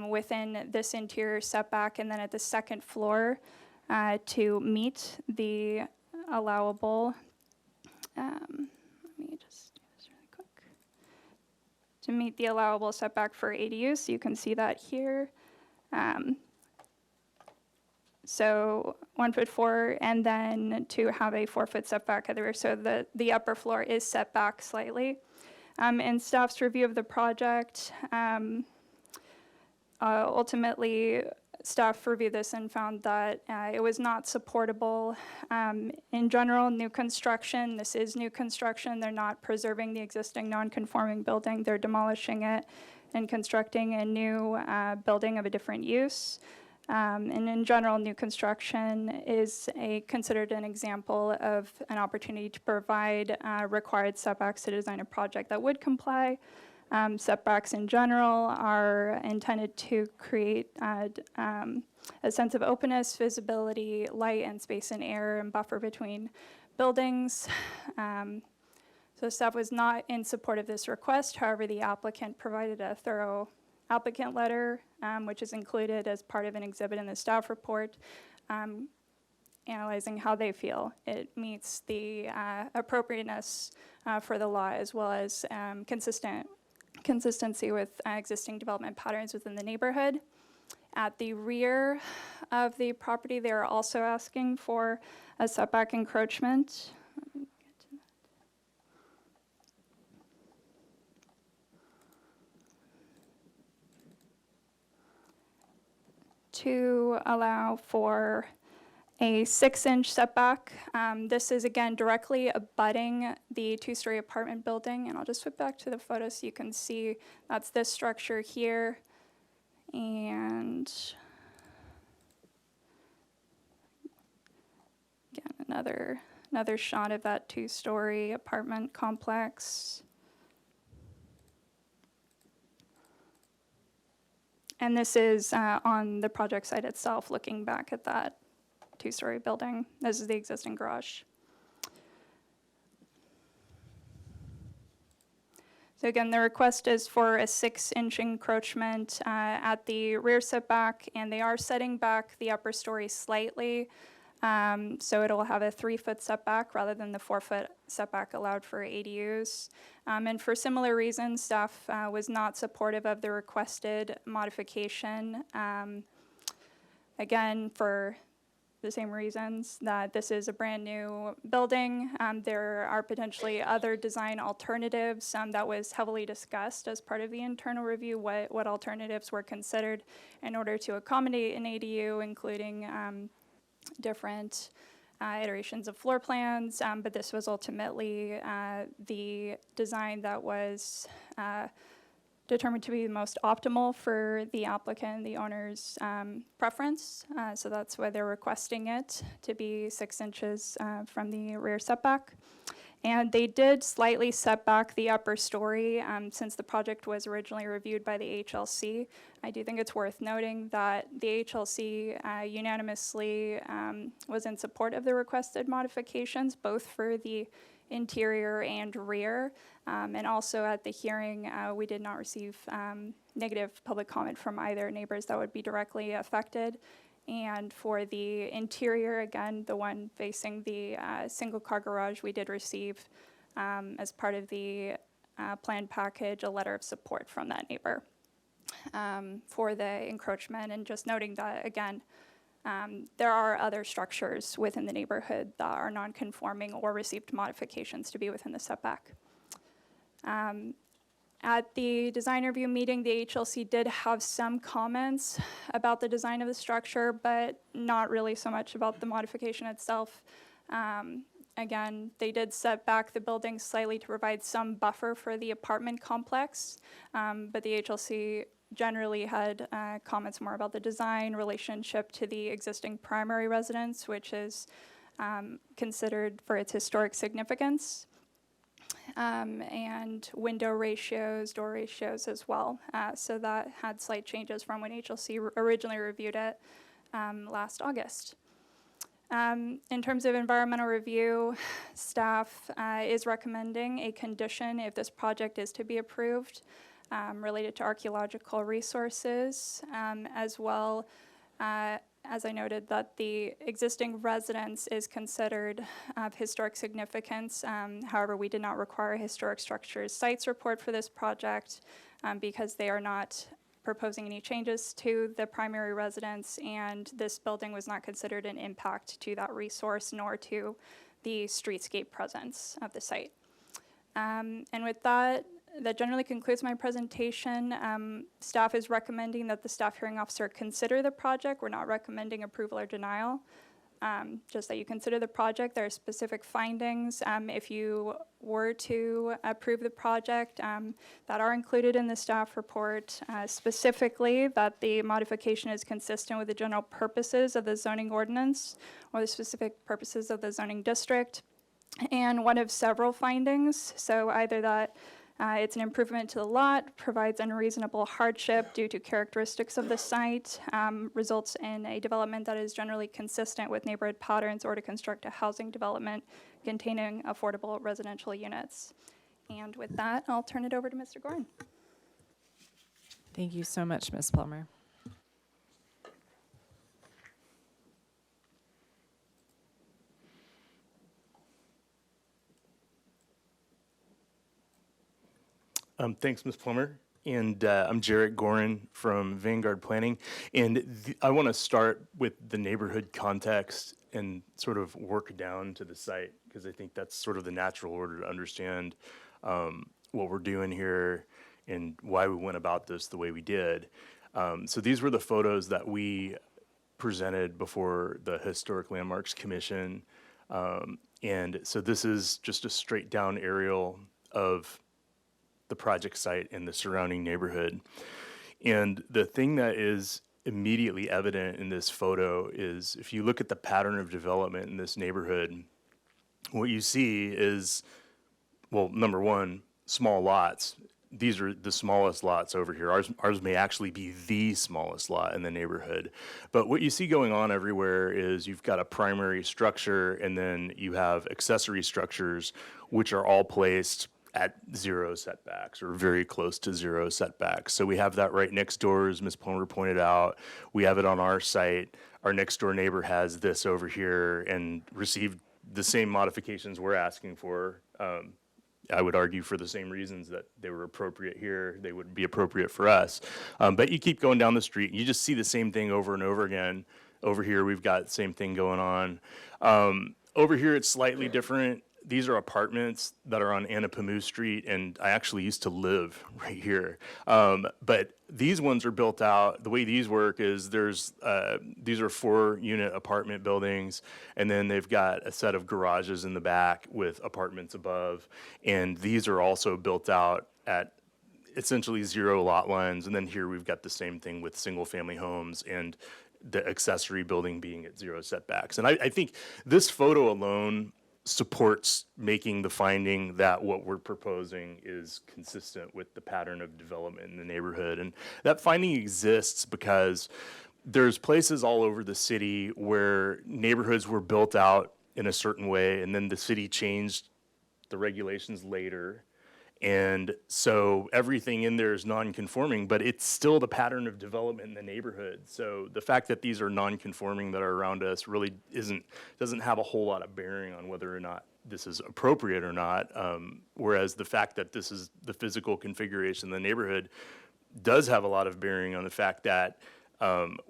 within this interior setback, and then at the second floor to meet the allowable. Let me just do this really quick. To meet the allowable setback for ADUs, so you can see that here. So 1'4", and then to have a 4-foot setback at the rear. So the upper floor is set back slightly. In staff's review of the project, ultimately, staff reviewed this and found that it was not supportable. In general, new construction, this is new construction. They're not preserving the existing non-conforming building. They're demolishing it and constructing a new building of a different use. And in general, new construction is considered an example of an opportunity to provide required setbacks to design a project that would comply. Setbacks in general are intended to create a sense of openness, visibility, light and space and air, and buffer between buildings. So staff was not in support of this request. However, the applicant provided a thorough applicant letter, which is included as part of an exhibit in the staff report, analyzing how they feel it meets the appropriateness for the law, as well as consistency with existing development patterns within the neighborhood. At the rear of the property, they are also asking for a setback encroachment. Let me get to that. To allow for a 6-inch setback. This is again directly abutting the 2-story apartment building, and I'll just flip back to the photo so you can see that's this structure here, and again another shot of that 2-story apartment complex. And this is on the project site itself, looking back at that 2-story building. This is the existing garage. So again, the request is for a 6-inch encroachment at the rear setback, and they are setting back the upper story slightly. So it'll have a 3-foot setback rather than the 4-foot setback allowed for ADUs. And for similar reasons, staff was not supportive of the requested modification. Again, for the same reasons that this is a brand new building. There are potentially other design alternatives that was heavily discussed as part of the internal review, what alternatives were considered in order to accommodate an ADU, including different iterations of floor plans, but this was ultimately the design that was determined to be the most optimal for the applicant, the owner's preference. So that's why they're requesting it to be 6 inches from the rear setback. And they did slightly set back the upper story since the project was originally reviewed by the HLC. I do think it's worth noting that the HLC unanimously was in support of the requested modifications, both for the interior and rear. And also at the hearing, we did not receive negative public comment from either neighbors that would be directly affected. And for the interior, again, the one facing the single-car garage, we did receive, as part of the plan package, a letter of support from that neighbor for the encroachment. And just noting that, again, there are other structures within the neighborhood that are non-conforming or received modifications to be within the setback. At the design review meeting, the HLC did have some comments about the design of the structure, but not really so much about the modification itself. Again, they did set back the building slightly to provide some buffer for the apartment complex, but the HLC generally had comments more about the design, relationship to the existing primary residence, which is considered for its historic significance. And window ratios, door ratios as well. So that had slight changes from when HLC originally reviewed it last August. In terms of environmental review, staff is recommending a condition if this project is to be approved related to archaeological resources, as well as I noted, that the existing residence is considered of historic significance. However, we did not require a historic structures sites report for this project because they are not proposing any changes to the primary residence, and this building was not considered an impact to that resource nor to the streetscape presence of the site. And with that, that generally concludes my presentation. Staff is recommending that the staff hearing officer consider the project. We're not recommending approval or denial, just that you consider the project. There are specific findings if you were to approve the project that are included in the staff report, specifically that the modification is consistent with the general purposes of the zoning ordinance or the specific purposes of the zoning district. And one of several findings, so either that it's an improvement to the lot, provides unreasonable hardship due to characteristics of the site, results in a development that is generally consistent with neighborhood patterns, or to construct a housing development containing affordable residential units. And with that, I'll turn it over to Mr. Gorin. Thank you so much, Ms. Plummer. Thanks, Ms. Plummer. And I'm Jarrett Gorin from Vanguard Planning. And I want to start with the neighborhood context and sort of work down to the site, because I think that's sort of the natural order to understand what we're doing here and why we went about this the way we did. So these were the photos that we presented before the Historic Landmarks Commission. And so this is just a straight down aerial of the project site and the surrounding neighborhood. And the thing that is immediately evident in this photo is if you look at the pattern of development in this neighborhood, what you see is, well, number one, small lots. These are the smallest lots over here. Ours may actually be the smallest lot in the neighborhood. But what you see going on everywhere is you've got a primary structure and then you have accessory structures, which are all placed at zero setbacks or very close to zero setbacks. So we have that right next door, as Ms. Palmer pointed out. We have it on our site. Our next door neighbor has this over here and received the same modifications we're asking for. I would argue for the same reasons that they were appropriate here, they would be appropriate for us. But you keep going down the street, and you just see the same thing over and over again. Over here, we've got the same thing going on. Over here, it's slightly different. These are apartments that are on Anapamu Street, and I actually used to live right here. But these ones are built out. The way these work is these are 4-unit apartment buildings, and then they've got a set of garages in the back with apartments above. And these are also built out at essentially zero lot lines. And then here we've got the same thing with single-family homes and the accessory building being at zero setbacks. And I think this photo alone supports making the finding that what we're proposing is consistent with the pattern of development in the neighborhood. And that finding exists because there's places all over the city where neighborhoods were built out in a certain way, and then the city changed the regulations later. And so everything in there is non-conforming, but it's still the pattern of development in the neighborhood. So the fact that these are non-conforming that are around us really doesn't have a whole lot of bearing on whether or not this is appropriate or not. Whereas the fact that this is the physical configuration in the neighborhood does have a lot of bearing on the fact that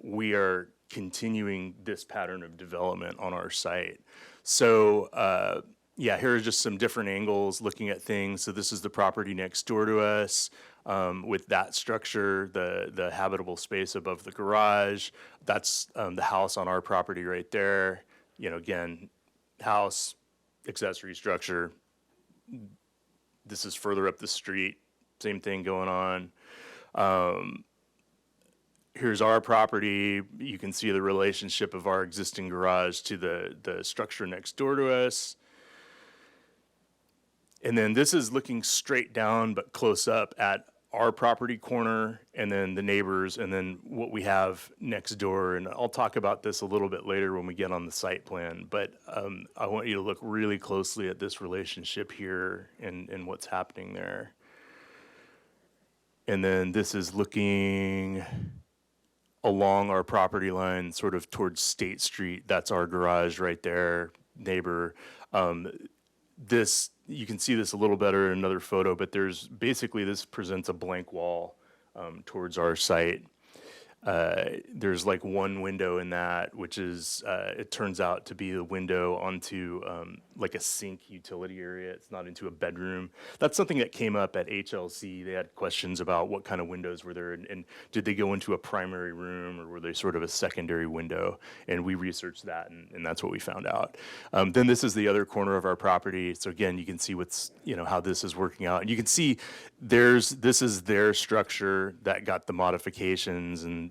we are continuing this pattern of development on our site. So yeah, here are just some different angles looking at things. So this is the property next door to us with that structure, the habitable space above the garage. That's the house on our property right there. You know, again, house, accessory structure. This is further up the street, same thing going on. Here's our property. You can see the relationship of our existing garage to the structure next door to us. And then this is looking straight down but close up at our property corner and then the neighbors and then what we have next door. And I'll talk about this a little bit later when we get on the site plan. But I want you to look really closely at this relationship here and what's happening there. And then this is looking along our property line sort of towards State Street. That's our garage right there, neighbor. You can see this a little better in another photo, but this presents a blank wall towards our site. There's like one window in that, which is, it turns out to be the window onto like a sink utility area. It's not into a bedroom. That's something that came up at HLC. They had questions about what kind of windows were there and did they go into a primary room or were they sort of a secondary window? And we researched that and that's what we found out. Then this is the other corner of our property. So again, you can see how this is working out. And you can see this is their structure that got the modifications and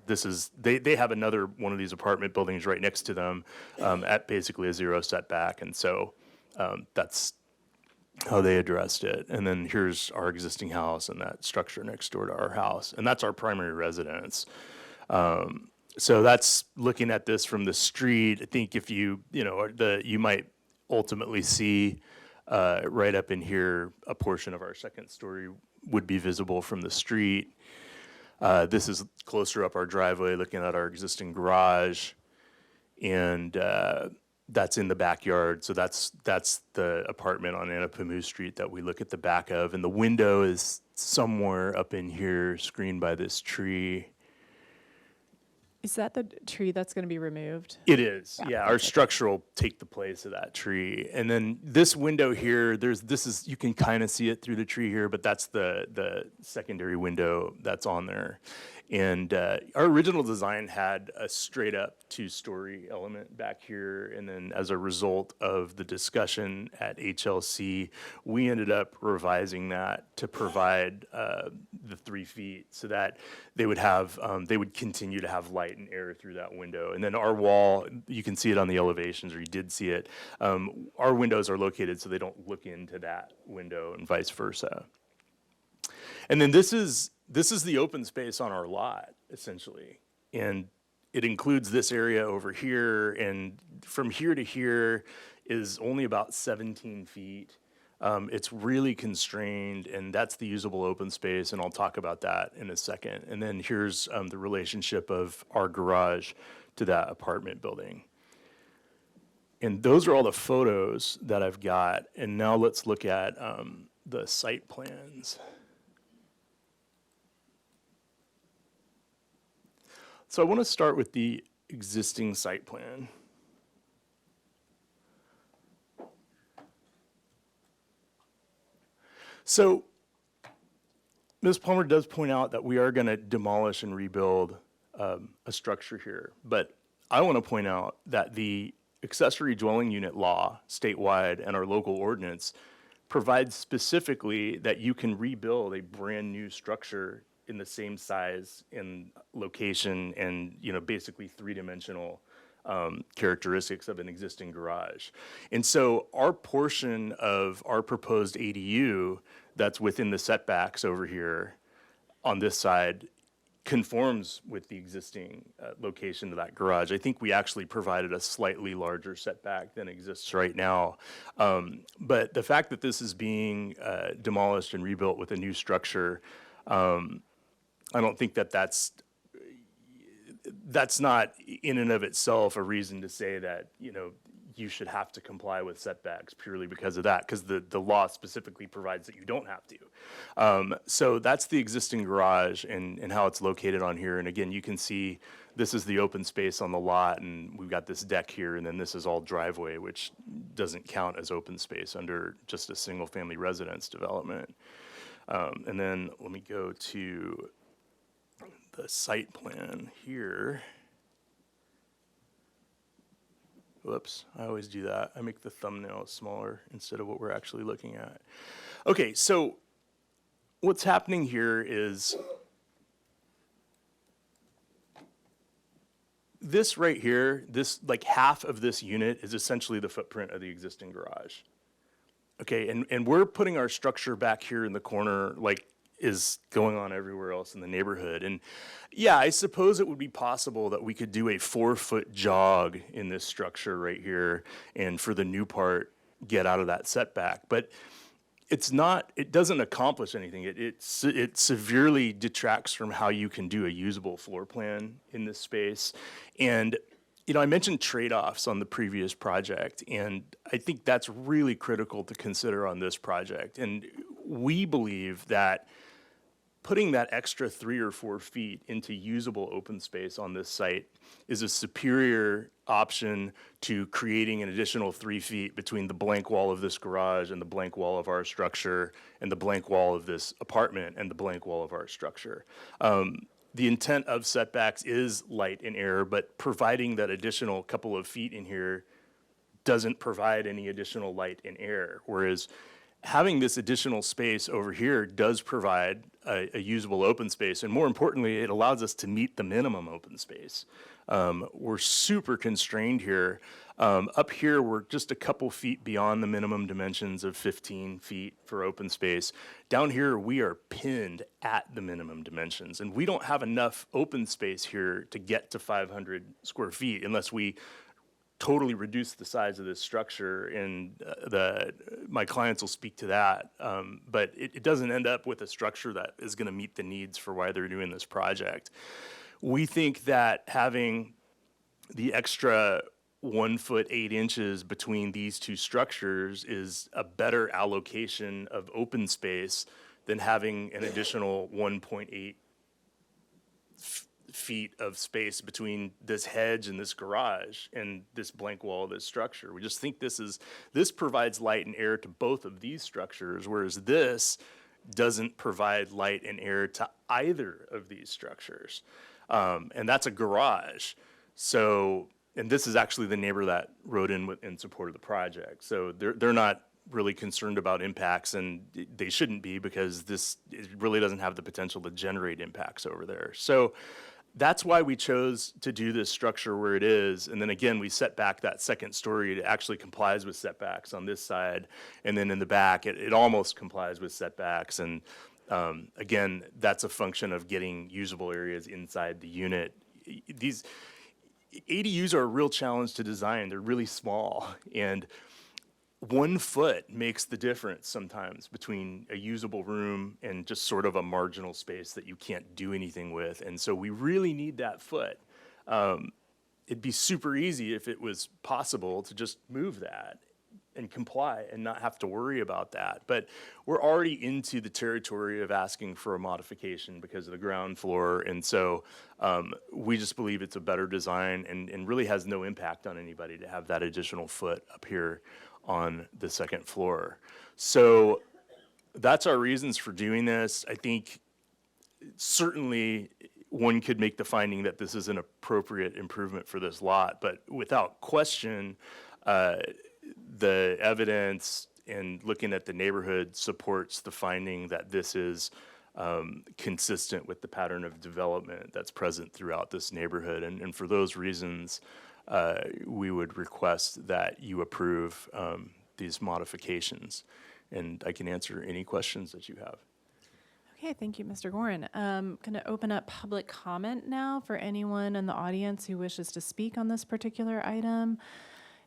they have another one of these apartment buildings right next to them at basically a zero setback. And so that's how they addressed it. And then here's our existing house and that structure next door to our house. And that's our primary residence. So that's looking at this from the street. I think if you might ultimately see right up in here, a portion of our second story would be visible from the street. This is closer up our driveway, looking at our existing garage. And that's in the backyard. So that's the apartment on Anapamu Street that we look at the back of. And the window is somewhere up in here, screened by this tree. Is that the tree that's going to be removed? It is, yeah. Our structure will take the place of that tree. And then this window here, you can kind of see it through the tree here, but that's the secondary window that's on there. And our original design had a straight up 2-story element back here. And then as a result of the discussion at HLC, we ended up revising that to provide the 3 feet so that they would continue to have light and air through that window. And then our wall, you can see it on the elevations, or you did see it. Our windows are located so they don't look into that window and vice versa. And then this is the open space on our lot, essentially. And it includes this area over here, and from here to here is only about 17 feet. It's really constrained, and that's the usable open space, and I'll talk about that in a second. And then here's the relationship of our garage to that apartment building. And those are all the photos that I've got. And now let's look at the site plans. So I want to start with the existing site plan. So Ms. Palmer does point out that we are going to demolish and rebuild a structure here, but I want to point out that the accessory dwelling unit law statewide and our local ordinance provides specifically that you can rebuild a brand new structure in the same size and location and, basically 3-dimensional characteristics of an existing garage. And so our portion of our proposed ADU that's within the setbacks over here on this side conforms with the existing location of that garage. I think we actually provided a slightly larger setback than exists right now. But the fact that this is being demolished and rebuilt with a new structure, I don't think that's not in and of itself a reason to say that, you should have to comply with setbacks purely because of that, because the law specifically provides that you don't have to. So that's the existing garage and how it's located on here. And again, you can see this is the open space on the lot, and we've got this deck here, and then this is all driveway, which doesn't count as open space under just a single-family residence development. And then let me go to the site plan here. Whoops, I always do that. I make the thumbnail smaller instead of what we're actually looking at. Okay, so what's happening here is this right here, this like half of this unit is essentially the footprint of the existing garage. Okay, and we're putting our structure back here in the corner like is going on everywhere else in the neighborhood. And yeah, I suppose it would be possible that we could do a 4-foot jog in this structure right here, and for the new part, get out of that setback. But it doesn't accomplish anything. It severely detracts from how you can do a usable floor plan in this space. And I mentioned trade-offs on the previous project, and I think that's really critical to consider on this project. And we believe that putting that extra 3 or 4 feet into usable open space on this site is a superior option to creating an additional 3 feet between the blank wall of this garage and the blank wall of our structure and the blank wall of this apartment and the blank wall of our structure. The intent of setbacks is light and air, but providing that additional couple of feet in here doesn't provide any additional light and air, whereas having this additional space over here does provide a usable open space, and more importantly, it allows us to meet the minimum open space. We're super constrained here. Up here, we're just a couple feet beyond the minimum dimensions of 15 feet for open space. Down here, we are pinned at the minimum dimensions, and we don't have enough open space here to get to 500 square feet unless we totally reduce the size of this structure, and my clients will speak to that. But it doesn't end up with a structure that is going to meet the needs for why they're doing this project. We think that having the extra 1 foot 8 inches between these two structures is a better allocation of open space than having an additional 1.8 feet of space between this hedge and this garage and this blank wall of this structure. We just think this provides light and air to both of these structures, whereas this doesn't provide light and air to either of these structures. And that's a garage. So, and this is actually the neighbor that wrote in support of the project. So they're not really concerned about impacts, and they shouldn't be, because it really doesn't have the potential to generate impacts over there. So that's why we chose to do this structure where it is. And then again, we set back that second story. It actually complies with setbacks on this side. And then in the back, it almost complies with setbacks. And again, that's a function of getting usable areas inside the unit. These ADUs are a real challenge to design. They're really small. And 1 foot makes the difference sometimes between a usable room and just sort of a marginal space that you can't do anything with. And so we really need that foot. It'd be super easy if it was possible to just move that and comply and not have to worry about that. But we're already into the territory of asking for a modification because of the ground floor. And so we just believe it's a better design and really has no impact on anybody to have that additional foot up here on the second floor. So that's our reasons for doing this. I think certainly one could make the finding that this is an appropriate improvement for this lot, but without question, the evidence and looking at the neighborhood supports the finding that this is consistent with the pattern of development that's present throughout this neighborhood. And for those reasons, we would request that you approve these modifications. And I can answer any questions that you have. Okay, thank you, Mr. Gorin. Going to open up public comment now for anyone in the audience who wishes to speak on this particular item.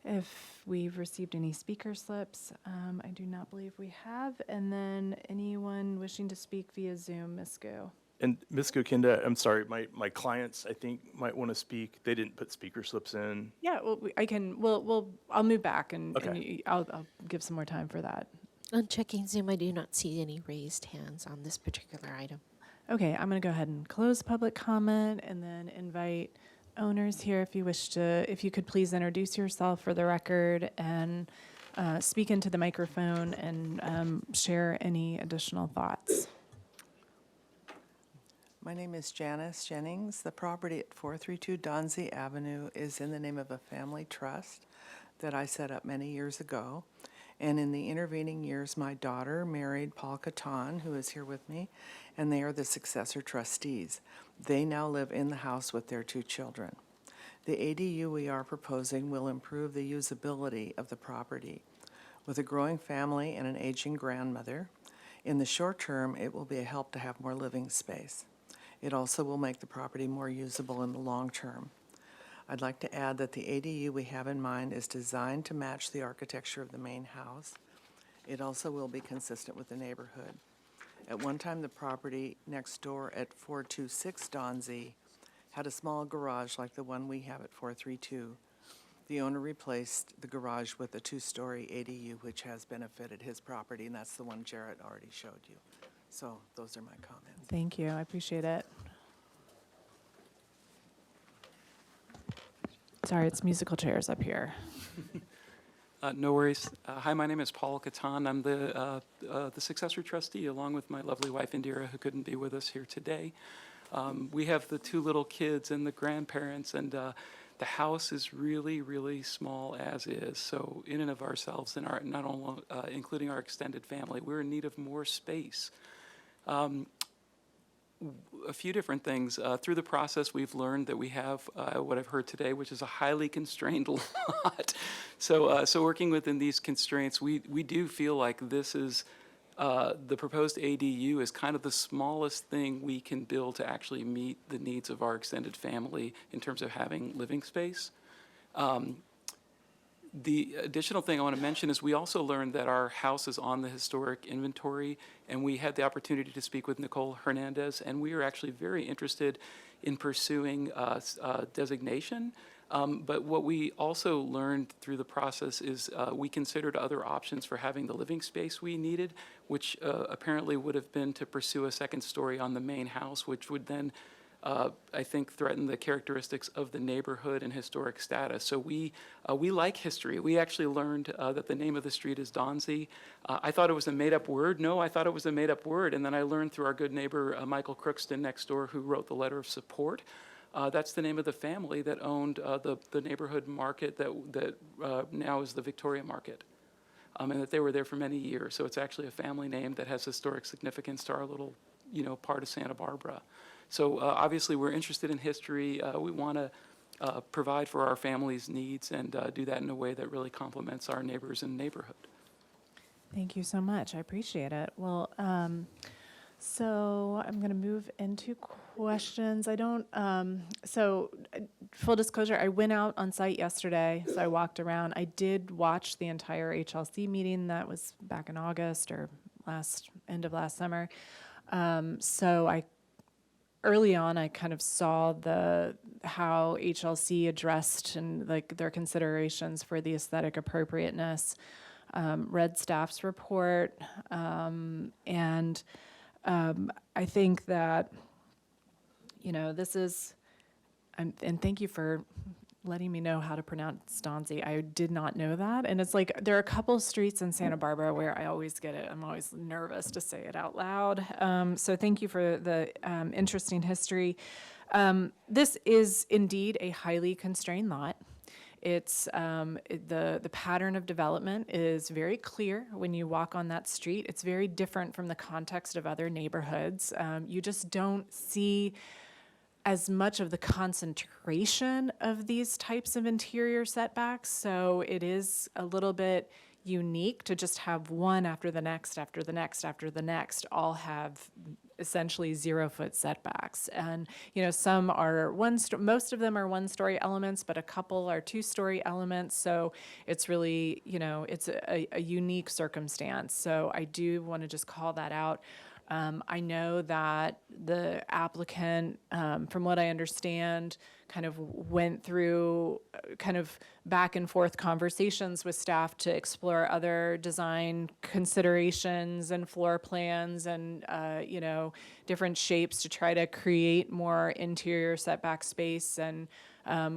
If we've received any speaker slips, I do not believe we have. And then anyone wishing to speak via Zoom, Ms. Gu. And Ms. Gokinda, I'm sorry, my clients, I think, might want to speak. They didn't put speaker slips in. Yeah, well, I'll move back and Okay. I'll give some more time for that. On checking Zoom, I do not see any raised hands on this particular item. Okay, I'm going to go ahead and close public comment and then invite owners here if you could please introduce yourself for the record and speak into the microphone and share any additional thoughts. My name is Janice Jennings. The property at 432 Donzie Avenue is in the name of a family trust that I set up many years ago. And in the intervening years, my daughter married Paul Catan, who is here with me, and they are the successor trustees. They now live in the house with their 2 children. The ADU we are proposing will improve the usability of the property. With a growing family and an aging grandmother, in the short term, it will be a help to have more living space. It also will make the property more usable in the long term. I'd like to add that the ADU we have in mind is designed to match the architecture of the main house. It also will be consistent with the neighborhood. At one time, the property next door at 426 Donzie had a small garage like the one we have at 432. The owner replaced the garage with a 2-story ADU, which has benefited his property, and that's the one Jarrett already showed you. So those are my comments. Thank you, I appreciate it. Sorry, it's musical chairs up here. No worries. Hi, my name is Paul Catan. I'm the successor trustee, along with my lovely wife Indira, who couldn't be with us here today. We have the 2 little kids and the grandparents, and the house is really, really small as is. So in and of ourselves, and not only including our extended family, we're in need of more space. A few different things. Through the process, we've learned that we have what I've heard today, which is a highly constrained lot. So working within these constraints, we do feel like this is, the proposed ADU is kind of the smallest thing we can build to actually meet the needs of our extended family in terms of having living space. The additional thing I want to mention is we also learned that our house is on the historic inventory, and we had the opportunity to speak with Nicole Hernandez, and we are actually very interested in pursuing designation. But what we also learned through the process is we considered other options for having the living space we needed, which apparently would have been to pursue a second story on the main house, which would then I think threaten the characteristics of the neighborhood and historic status. So we like history. We actually learned that the name of the street is Donzi. I thought it was a made-up word. No, I thought it was a made-up word. And then I learned through our good neighbor, Michael Crookston next door, who wrote the letter of support. That's the name of the family that owned the neighborhood market that now is the Victoria Market. And that they were there for many years. So it's actually a family name that has historic significance to our little, part of Santa Barbara. So obviously, we're interested in history. We want to provide for our family's needs and do that in a way that really complements our neighbors and neighborhood. Thank you so much. I appreciate it. Well, so I'm going to move into questions. Full disclosure, I went out on site yesterday, so I walked around. I did watch the entire HLC meeting that was back in August or end of last summer. Early on, I kind of saw how HLC addressed and their considerations for the aesthetic appropriateness, read staff's report, and I think that, this is, and thank you for letting me know how to pronounce Donzi. I did not know that. And it's like, there are a couple streets in Santa Barbara where I always get it. I'm always nervous to say it out loud. So thank you for the interesting history. This is indeed a highly constrained lot. It's the pattern of development is very clear when you walk on that street. It's very different from the context of other neighborhoods. You just don't see as much of the concentration of these types of interior setbacks. So it is a little bit unique to just have one after the next, after the next, after the next, all have essentially 0-foot setbacks. And, some are most of them are 1-story elements, but a couple are 2-story elements. So it's really, it's a unique circumstance. So I do want to just call that out. I know that the applicant, from what I understand, kind of went through kind of back and forth conversations with staff to explore other design considerations and floor plans and, different shapes to try to create more interior setback space, and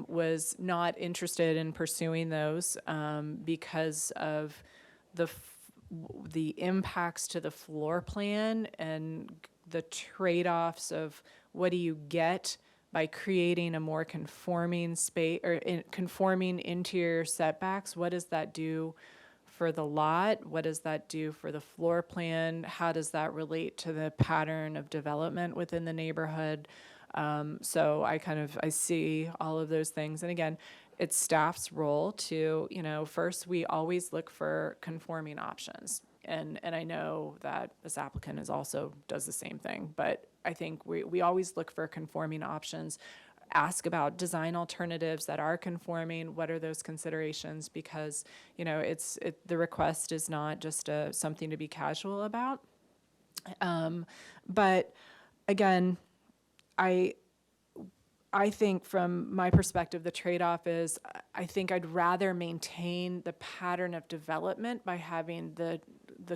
was not interested in pursuing those because of the impacts to the floor plan and the trade-offs of what do you get by creating a more conforming space or conforming interior setbacks. What does that do for the lot? What does that do for the floor plan? How does that relate to the pattern of development within the neighborhood? So I see all of those things. And again, it's staff's role to, first, we always look for conforming options. And I know that this applicant does the same thing, but I think we always look for conforming options, ask about design alternatives that are conforming, what are those considerations, because, the request is not just something to be casual about. But again, I think from my perspective, the trade-off is I think I'd rather maintain the pattern of development by having the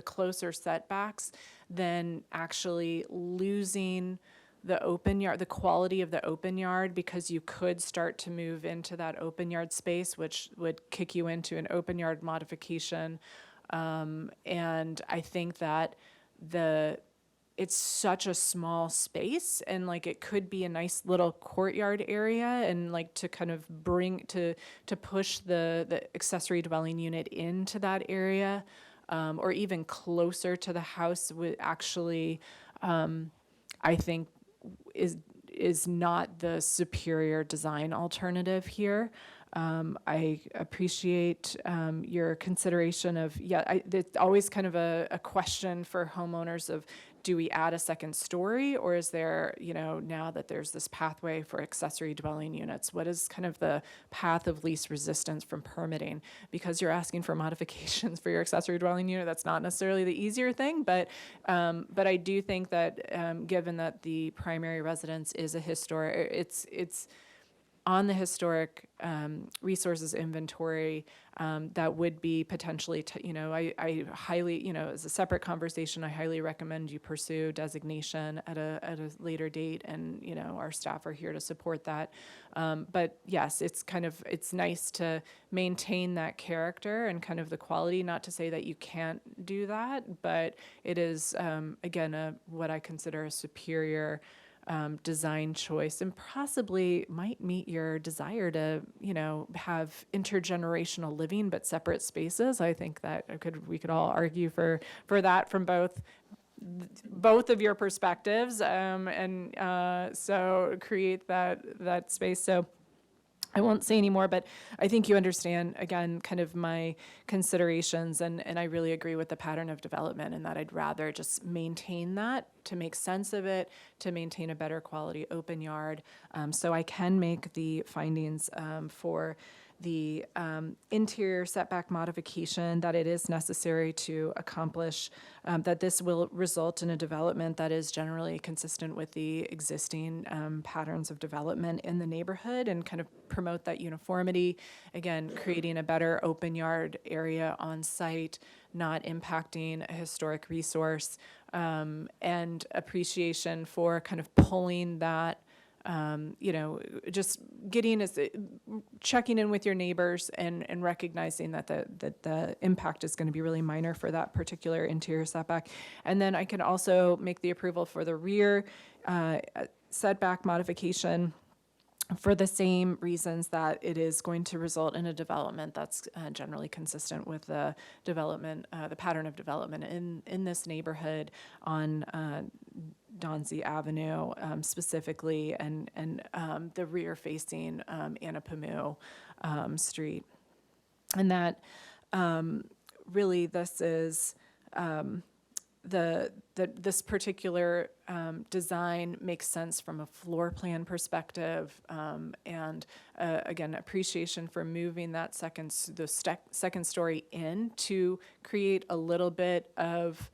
closer setbacks than actually losing the open yard, the quality of the open yard, because you could start to move into that open yard space, which would kick you into an open yard modification. And I think that it's such a small space, and it could be a nice little courtyard area, and to kind of to push the accessory dwelling unit into that area, or even closer to the house would actually, I think is not the superior design alternative here. I appreciate your consideration of, it's always kind of a question for homeowners of, do we add a second story, or is there, you know, now that there's this pathway for accessory dwelling units, what is kind of the path of least resistance from permitting? Because you're asking for modifications for your accessory dwelling unit, that's not necessarily the easier thing, but I do think that given that the primary residence is a historic, it's on the historic resources inventory, that would be potentially, you know, I highly, you know, as a separate conversation, I highly recommend you pursue designation at a later date, and, you know, our staff are here to support that. But yes, it's nice to maintain that character and kind of the quality, not to say that you can't do that, but it is, again, what I consider a superior design choice, and possibly might meet your desire to, you know, have intergenerational living but separate spaces. I think that we could all argue for that from both of your perspectives, and so create that space. So I won't say any more, but I think you understand, again, kind of my considerations, and I really agree with the pattern of development, and that I'd rather just maintain that to make sense of it, to maintain a better quality open yard. So I can make the findings for the interior setback modification, that it is necessary to accomplish, that this will result in a development that is generally consistent with the existing patterns of development in the neighborhood, and kind of promote that uniformity. Again, creating a better open yard area on site, not impacting a historic resource, and appreciation for kind of pulling that, you know, just checking in with your neighbors and recognizing that the impact is going to be really minor for that particular interior setback. And then I can also make the approval for the rear setback modification for the same reasons that it is going to result in a development that's generally consistent with the development, the pattern of development in this neighborhood on Donzi Avenue specifically, and the rear-facing Anapamu Street. And that really this is this particular design makes sense from a floor plan perspective, and again, appreciation for moving that second story in to create a little bit of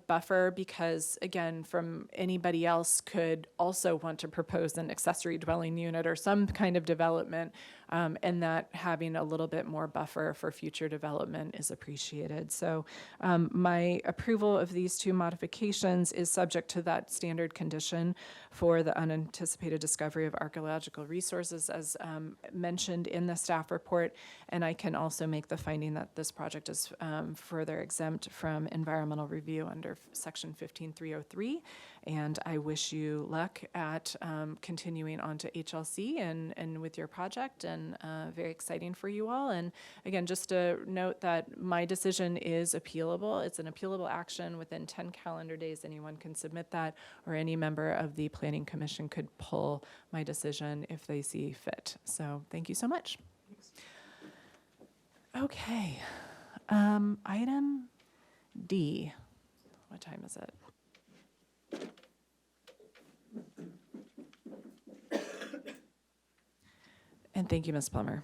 buffer, because again, from anybody else could also want to propose an accessory dwelling unit or some kind of development, and that having a little bit more buffer for future development is appreciated. So my approval of these two modifications is subject to that standard condition for the unanticipated discovery of archaeological resources as mentioned in the staff report, and I can also make the finding that this project is further exempt from environmental review under section 15303, and I wish you luck at continuing on to HLC and with your project, and very exciting for you all. And again, just to note that my decision is appealable. It's an appealable action. Within 10 calendar days, anyone can submit that, or any member of the Planning Commission could pull my decision if they see fit. So thank you so much. Okay, item D. What time is it? And thank you, Ms. Plummer.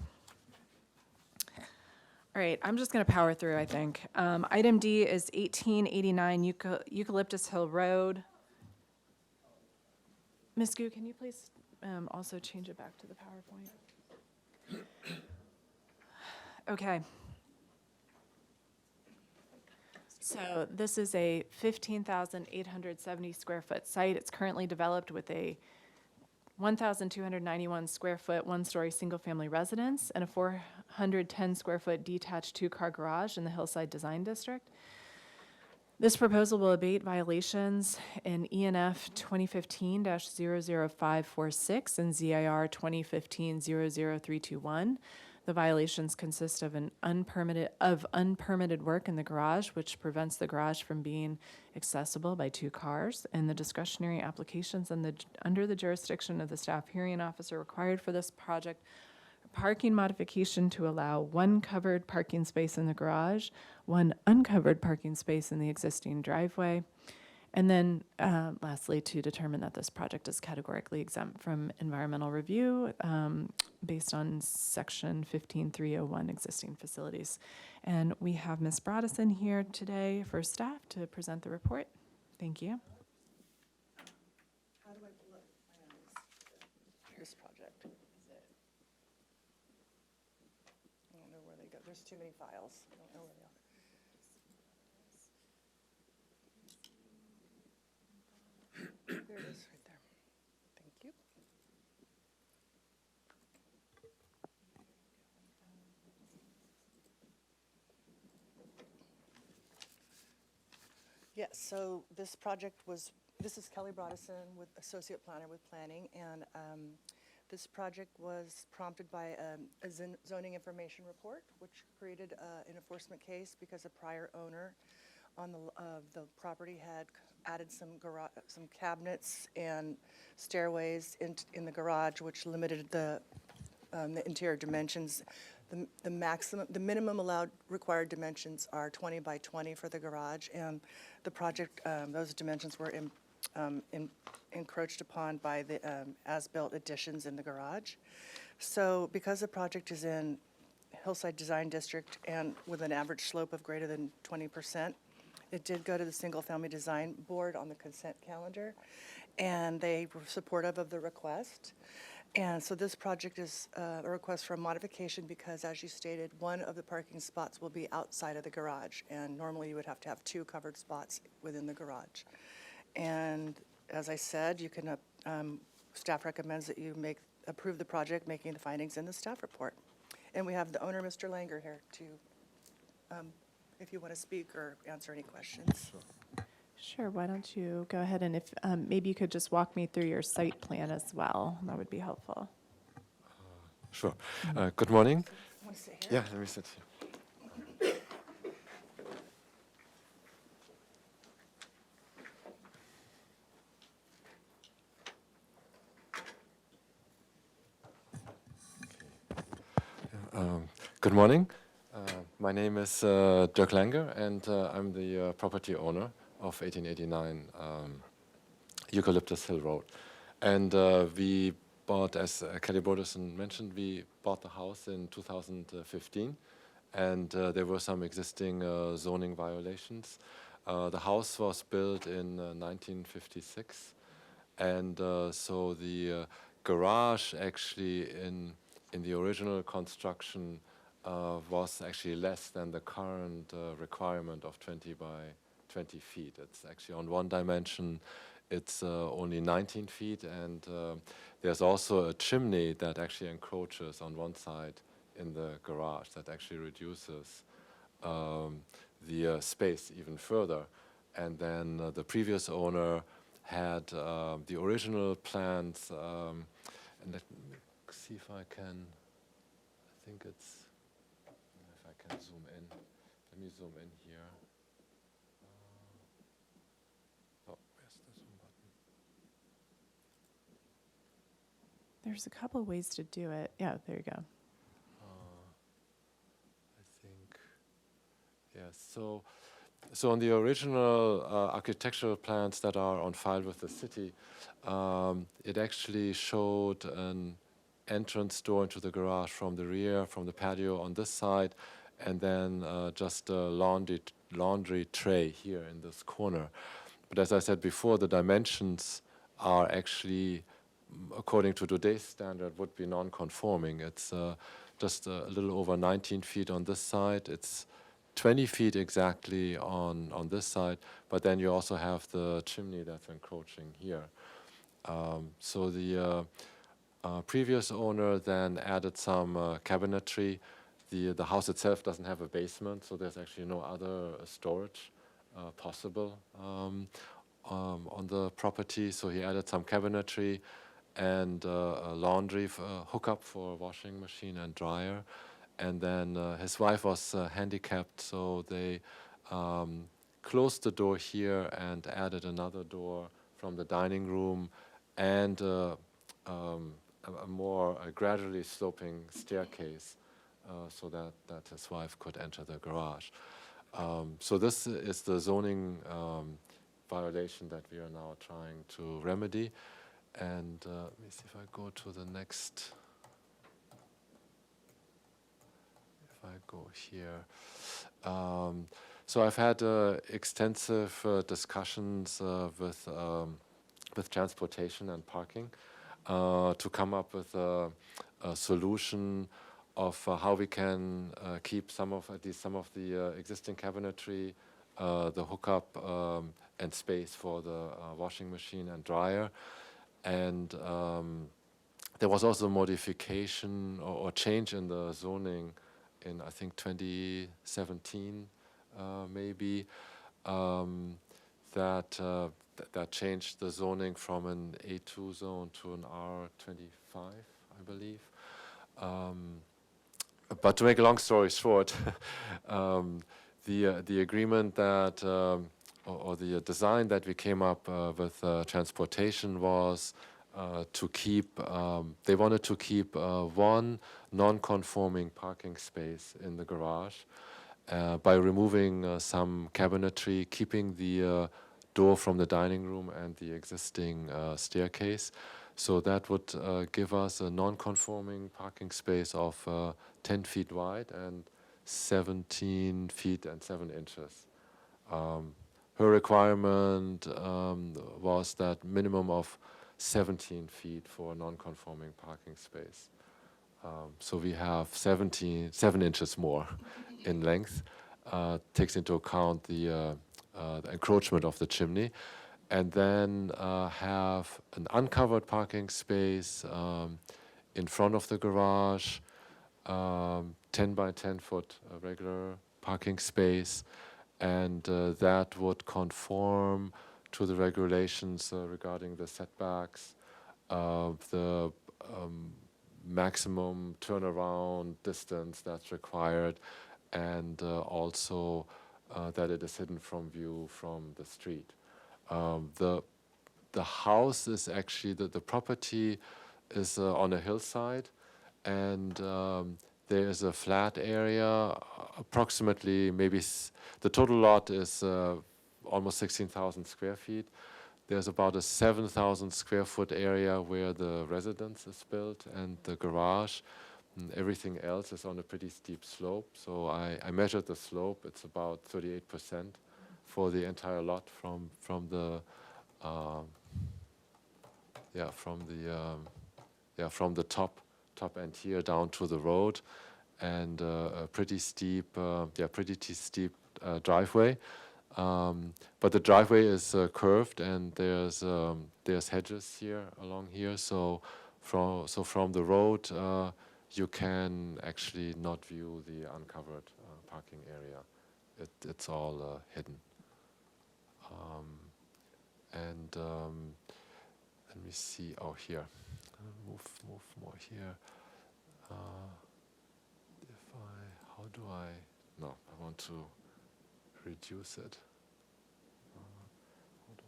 All right, I'm just going to power through, I think. Item D is 1889 Eucalyptus Hill Road. Ms. Gu, can you please also change it back to the PowerPoint? Okay. So this is a 15,870 square foot site. It's currently developed with a 1,291 square foot, one-story single-family residence and a 410 square foot detached two-car garage in the Hillside Design District. This proposal will abate violations in ENF 2015-00546 and ZIR 2015-00321. The violations consist of unpermitted work in the garage, which prevents the garage from being accessible by two cars, and the discretionary applications under the jurisdiction of the staff hearing officer required for this project. Parking modification to allow one covered parking space in the garage, one uncovered parking space in the existing driveway, And then lastly, to determine that this project is categorically exempt from environmental review based on section 15301 existing facilities. And we have Ms. Brodesson here today for staff to present the report. Thank you. How do I pull up this project? I don't know where they go. There's too many files. I don't know where they are. There it is, right there. Thank you. Yes, so this project was, this is Kelly Brodesson, with Associate Planner with Planning, and this project was prompted by a zoning information report, which created an enforcement case because a prior owner on the property had added some cabinets and stairways in the garage, which limited the interior dimensions. The minimum allowed required dimensions are 20 by 20 for the garage, and the project, those dimensions were encroached upon by the as-built additions in the garage. So because the project is in Hillside Design District and with an average slope of greater than 20%, it did go to the Single Family Design Board on the consent calendar, and they were supportive of the request. And so this project is a request for a modification because, as you stated, one of the parking spots will be outside of the garage, and normally you would have to have 2 covered spots within the garage. And as I said, you can, staff recommends that you approve the project, making the findings in the staff report. And we have the owner, Mr. Langer, here to, if you want to speak or answer any questions. Sure, why don't you go ahead and if maybe you could just walk me through your site plan as well. That would be helpful. Sure. Good morning. Want to sit here? Yeah, let me sit here. Good morning. My name is Dirk Langer, and I'm the property owner of 1889 Eucalyptus Hill Road. And we bought, as Kelly Brodesson mentioned, we bought the house in 2015, and there were some existing zoning violations. The house was built in 1956, and so the garage actually in the original construction was actually less than the current requirement of 20 by 20 feet. It's actually on one dimension, it's only 19 feet, and there's also a chimney that actually encroaches on one side in the garage that actually reduces the space even further. And then the previous owner had the original plans, and let me see if I can, I think it's, if I can zoom in. Let me zoom in here. Oh, where's the zoom button? There's a couple ways to do it. Yeah, there you go. I think, yes. So on the original architectural plans that are on file with the city, it actually showed an entrance door into the garage from the rear, from the patio on this side, and then just a laundry tray here in this corner. But as I said before, the dimensions are actually, according to today's standard, would be non-conforming. It's just a little over 19 feet on this side. It's 20 feet exactly on this side, but then you also have the chimney that's encroaching here. So the previous owner then added some cabinetry. The house itself doesn't have a basement, so there's actually no other storage possible on the property. So he added some cabinetry and a laundry hookup for washing machine and dryer. And then his wife was handicapped, so they closed the door here and added another door from the dining room and a more gradually sloping staircase so that his wife could enter the garage. So this is the zoning violation that we are now trying to remedy. And let me see if I go to the next. If I go here. So I've had extensive discussions with transportation and parking to come up with a solution of how we can keep some of the existing cabinetry, the hookup and space for the washing machine and dryer. And there was also a modification or change in the zoning in, I think, 2017, maybe, that changed the zoning from an A2 zone to an R25, I believe. But to make a long story short, the agreement that, or the design that we came up with transportation was to keep, they wanted to keep one non-conforming parking space in the garage by removing some cabinetry, keeping the door from the dining room and the existing staircase. So that would give us a non-conforming parking space of 10 feet wide and 17 feet and 7 inches. Her requirement was that minimum of 17 feet for a non-conforming parking space. So we have 7 inches more in length. Takes into account the encroachment of the chimney. And then have an uncovered parking space in front of the garage, 10 by 10 foot regular parking space, and that would conform to the regulations regarding the setbacks, the maximum turnaround distance that's required, and also that it is hidden from view from the street. The house is actually, the property is on a hillside, and there is a flat area, approximately maybe, the total lot is almost 16,000 square feet. There's about a 7,000 square foot area where the residence is built and the garage. And everything else is on a pretty steep slope. So I measured the slope. It's about 38% for the entire lot from the top end here down to the road, and a pretty steep driveway. But the driveway is curved, and there's hedges here along here. So from the road, you can actually not view the uncovered parking area. It's all hidden. Let me see. Oh, here. Move more here. How do I? No, I want to reduce it. How do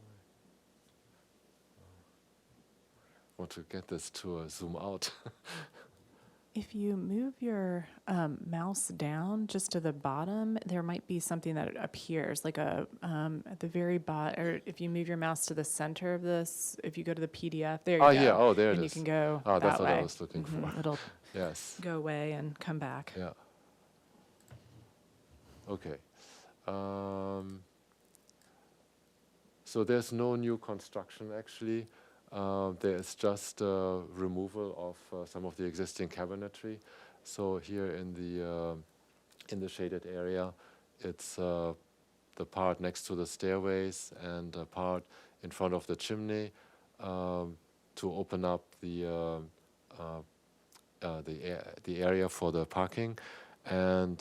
I want to get this to zoom out? If you move your mouse down just to the bottom, there might be something that appears, like a at the very bottom, or if you move your mouse to the center of this, if you go to the PDF, there you go. Yeah, oh, there it is. And you can go Oh, that's that what way. I was looking for. It'll Yes. go away and come back. Yeah. Okay. So there's no new construction actually. There is just removal of some of the existing cabinetry. So here in the shaded area, it's the part next to the stairways and the part in front of the chimney to open up the area for the parking. And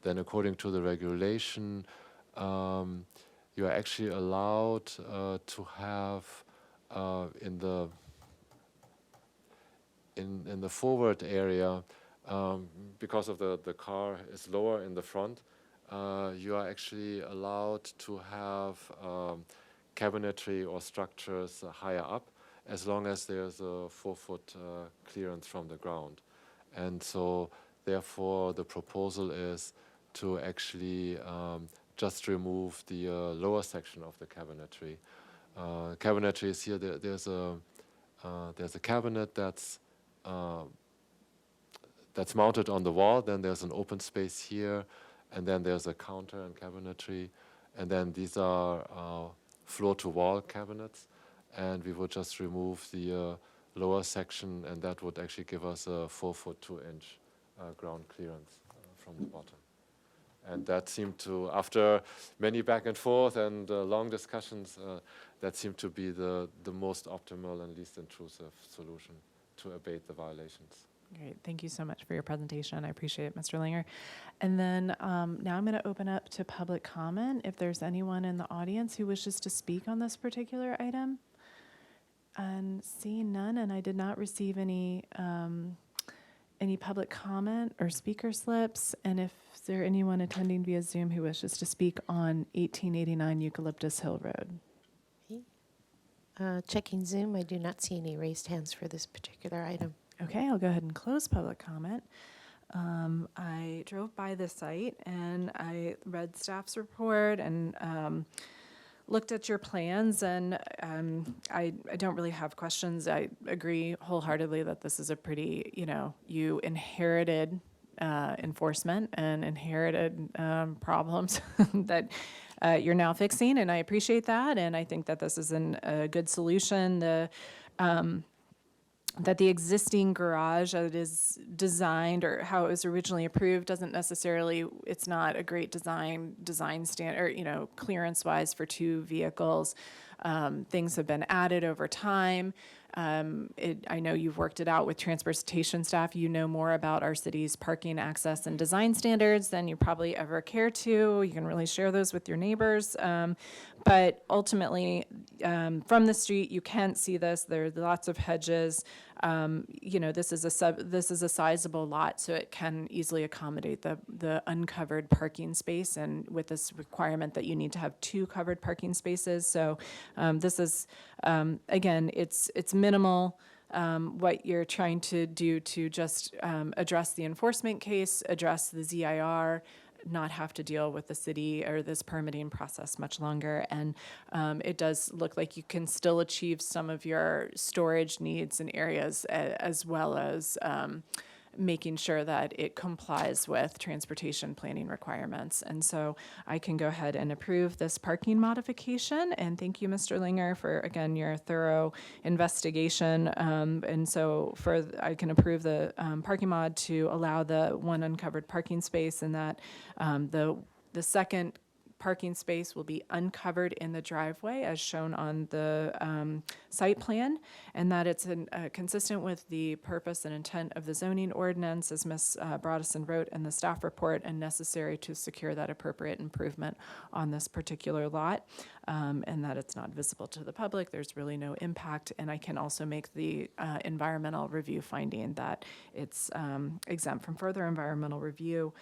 then according to the regulation, you are actually allowed to have in the forward area, because of the car is lower in the front, you are actually allowed to have cabinetry or structures higher up, as long as there's a 4-foot clearance from the ground. And so therefore the proposal is to actually just remove the lower section of the cabinetry. Cabinetry is here. There's a cabinet that's mounted on the wall. Then there's an open space here, and then there's a counter and cabinetry, and then these are floor-to-wall cabinets. And we would just remove the lower section, and that would actually give us a 4-foot 2-inch ground clearance from the bottom. And that seemed to, after many back and forth and long discussions, that seemed to be the most optimal and least intrusive solution to abate the violations. Great, thank you so much for your presentation. I appreciate it, Mr. Linger. And then now I'm going to open up to public comment. If there's anyone in the audience who wishes to speak on this particular item. And seeing none, and I did not receive any public comment or speaker slips. And if there anyone attending via Zoom who wishes to speak on 1889 Eucalyptus Hill Road. Checking Zoom, I do not see any raised hands for this particular item. Okay, I'll go ahead and close public comment. I drove by the site and I read staff's report and looked at your plans, and I don't really have questions. I agree wholeheartedly that this is a pretty, you inherited enforcement and inherited problems that you're now fixing, and I appreciate that, and I think that this is a good solution. That the existing garage that is designed or how it was originally approved doesn't necessarily, it's not a great design standard, or, clearance-wise for 2 vehicles. Things have been added over time. I know you've worked it out with transportation staff. You know more about our city's parking access and design standards than you probably ever care to. You can really share those with your neighbors. But ultimately, from the street, you can't see this. There are lots of hedges. This is a sizable lot, so it can easily accommodate the uncovered parking space, and with this requirement that you need to have 2 covered parking spaces. So this is, again, it's minimal. What you're trying to do to just address the enforcement case, address the ZIR, not have to deal with the city or this permitting process much longer. And it does look like you can still achieve some of your storage needs and areas, as well as making sure that it complies with transportation planning requirements. And so I can go ahead and approve this parking modification. And thank you, Mr. Linger, for, again, your thorough investigation. And so I can approve the parking mod to allow the 1 uncovered parking space, and that the second parking space will be uncovered in the driveway as shown on the site plan, and that it's consistent with the purpose and intent of the zoning ordinance as Ms. Broadison wrote in the staff report, and necessary to secure that appropriate improvement on this particular lot, and that it's not visible to the public. There's really no impact, and I can also make the environmental review finding that it's exempt from further environmental review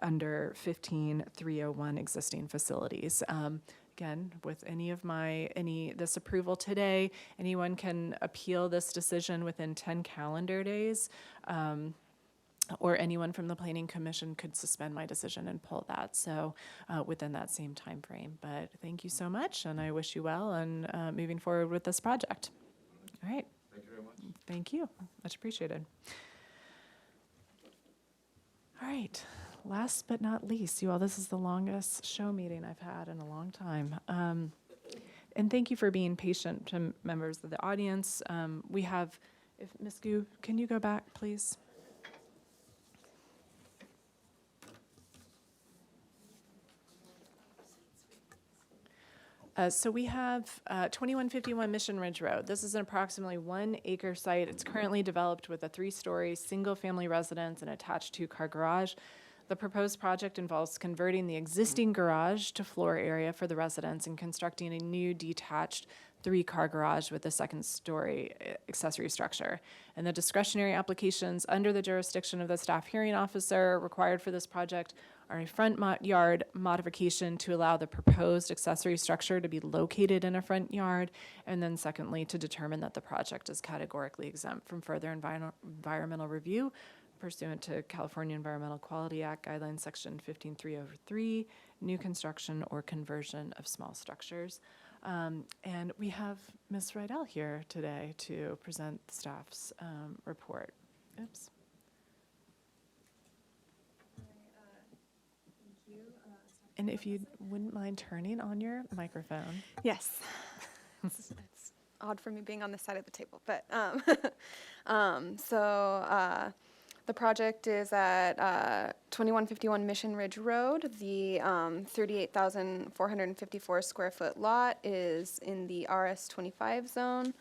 under 15301 existing facilities. Again, with this approval today, anyone can appeal this decision within 10 calendar days, or anyone from the Planning Commission could suspend my decision and pull that. So within that same time frame. But thank you so much, and I wish you well and moving forward with this project. All right. Thank you very much. Thank you. Much appreciated. All right. Last but not least, you all, this is the longest show meeting I've had in a long time. And thank you for being patient to members of the audience. We have, if Ms. Gu, can you go back, please? So we have 2151 Mission Ridge Road. This is an approximately 1 acre site. It's currently developed with a 3-story single-family residence and attached 2-car garage. The proposed project involves converting the existing garage to floor area for the residents and constructing a new detached 3-car garage with a 2nd-story accessory structure. And the discretionary applications under the jurisdiction of the staff hearing officer required for this project are a front yard modification to allow the proposed accessory structure to be located in a front yard, and then secondly, to determine that the project is categorically exempt from further environmental review pursuant to California Environmental Quality Act Guidelines, Section 15303, new construction or conversion of small structures. And we have Ms. Rydell here today to present the staff's report. Oops. And if you wouldn't mind turning on your microphone. Yes. It's odd for me being on this side of the table, but the project is at 2151 Mission Ridge Road. The 38,454 square foot lot is in the RS25 zone,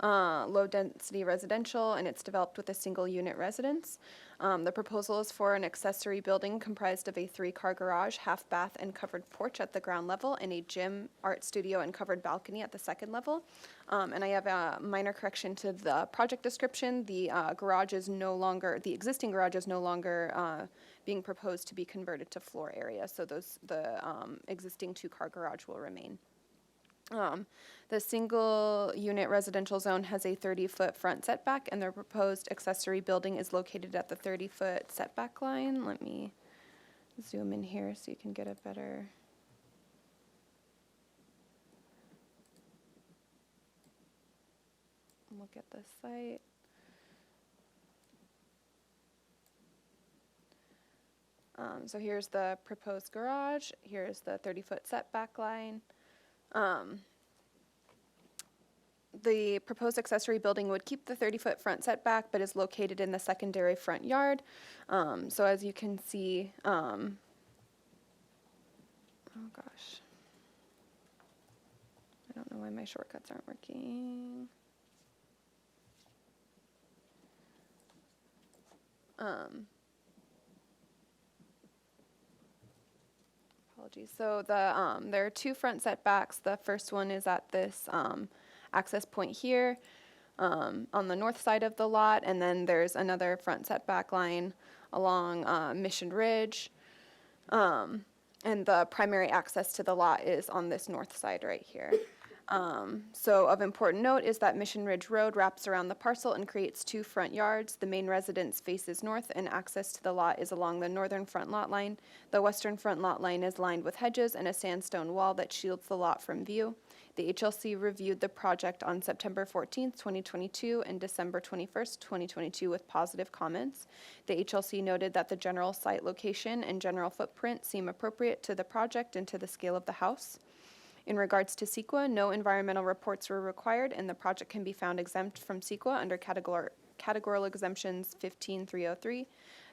low density residential, and it's developed with a single unit residence. The proposal is for an accessory building comprised of a 3-car garage, half bath, and covered porch at the ground level, and a gym, art studio, and covered balcony at the second level. And I have a minor correction to the project description. The existing garage is no longer being proposed to be converted to floor area, so the existing 2-car garage will remain. The single unit residential zone has a 30-foot front setback, and the proposed accessory building is located at the 30-foot setback line. Let me zoom in here so you can get a better. Look at the site. So here's the proposed garage. Here's the 30-foot setback line. The proposed accessory building would keep the 30-foot front setback, but is located in the secondary front yard. So as you can see, oh gosh, I don't know why my shortcuts aren't working. Apologies. So there are 2 front setbacks. The first one is at this access point here on the north side of the lot, and then there's another front setback line along Mission Ridge. And the primary access to the lot is on this north side right here. So of important note is that Mission Ridge Road wraps around the parcel and creates 2 front yards. The main residence faces north, and access to the lot is along the northern front lot line. The western front lot line is lined with hedges and a sandstone wall that shields the lot from view. The HLC reviewed the project on September 14th, 2022 and December 21st, 2022 with positive comments. The HLC noted that the general site location and general footprint seem appropriate to the project and to the scale of the house. In regards to CEQA, no environmental reports were required, and the project can be found exempt from CEQA under categorical exemptions 15303.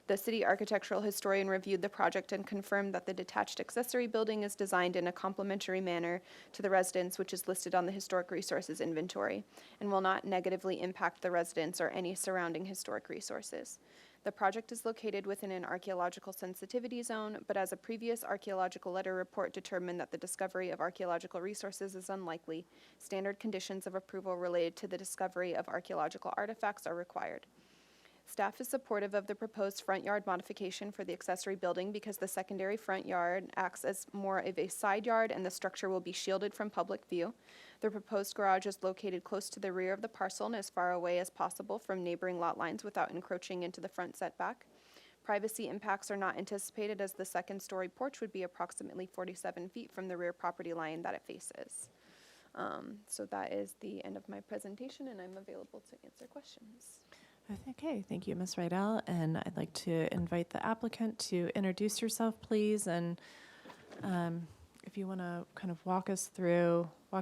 The city architectural historian reviewed the project and confirmed that the detached accessory building is designed in a complementary manner to the residence, which is listed on the historic resources inventory, and will not negatively impact the residence or any surrounding historic resources. The project is located within an archaeological sensitivity zone, but as a previous archaeological letter report determined that the discovery of archaeological resources is unlikely, standard conditions of approval related to the discovery of archaeological artifacts are required. Staff is supportive of the proposed front yard modification for the accessory building because the secondary front yard acts as more of a side yard and the structure will be shielded from public view. The proposed garage is located close to the rear of the parcel and as far away as possible from neighboring lot lines without encroaching into the front setback. Privacy impacts are not anticipated as the second-story porch would be approximately 47 feet from the rear property line that it faces. So that is the end of my presentation, and I'm available to answer questions. Okay, thank you, Ms. Rydell. And I'd like to invite the applicant to introduce yourself, please. And if you want to kind of walk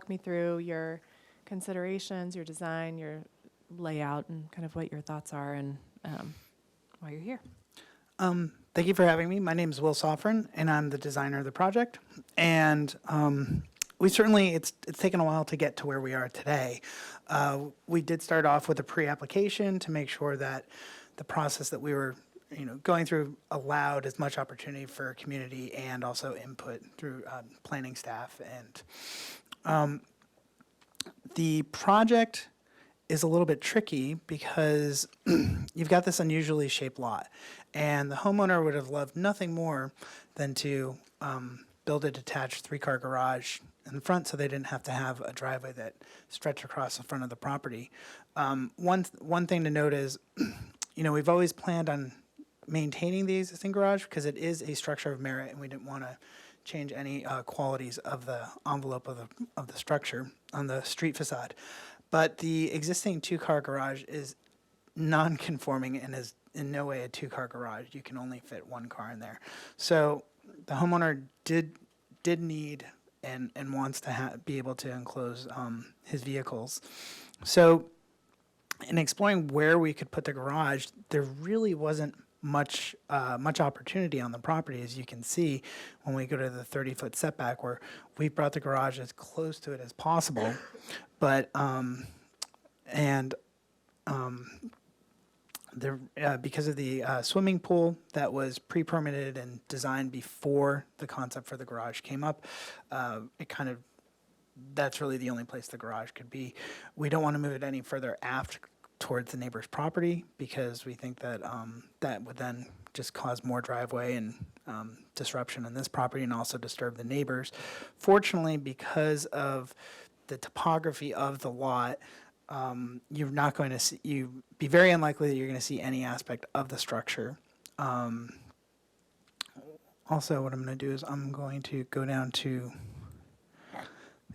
me through your considerations, your design, your layout, and kind of what your thoughts are and why you're here. Thank you for having me. My name is Will Soffren, and I'm the designer of the project. And it's taken a while to get to where we are today. We did start off with a pre-application to make sure that the process that we were going through allowed as much opportunity for community and also input through planning staff. And the project is a little bit tricky because you've got this unusually shaped lot, and the homeowner would have loved nothing more than to build a detached 3-car garage in the front so they didn't have to have a driveway that stretched across the front of the property. One thing to note is, we've always planned on maintaining the existing garage because it is a structure of merit, and we didn't want to change any qualities of the envelope of the structure on the street facade. But the existing two-car garage is non-conforming and is in no way a two-car garage. You can only fit one car in there. So the homeowner did need and wants to be able to enclose his vehicles. So in exploring where we could put the garage, there really wasn't much opportunity on the property, as you can see when we go to the 30-foot setback, where we brought the garage as close to it as possible. But because of the swimming pool that was pre-permitted and designed before the concept for the garage came up, that's really the only place the garage could be. We don't want to move it any further aft towards the neighbor's property because we think that that would then just cause more driveway and disruption in this property and also disturb the neighbors. Fortunately, because of the topography of the lot, you're not going to see, you be very unlikely that you're going to see any aspect of the structure. Also, what I'm going to do is I'm going to go down to,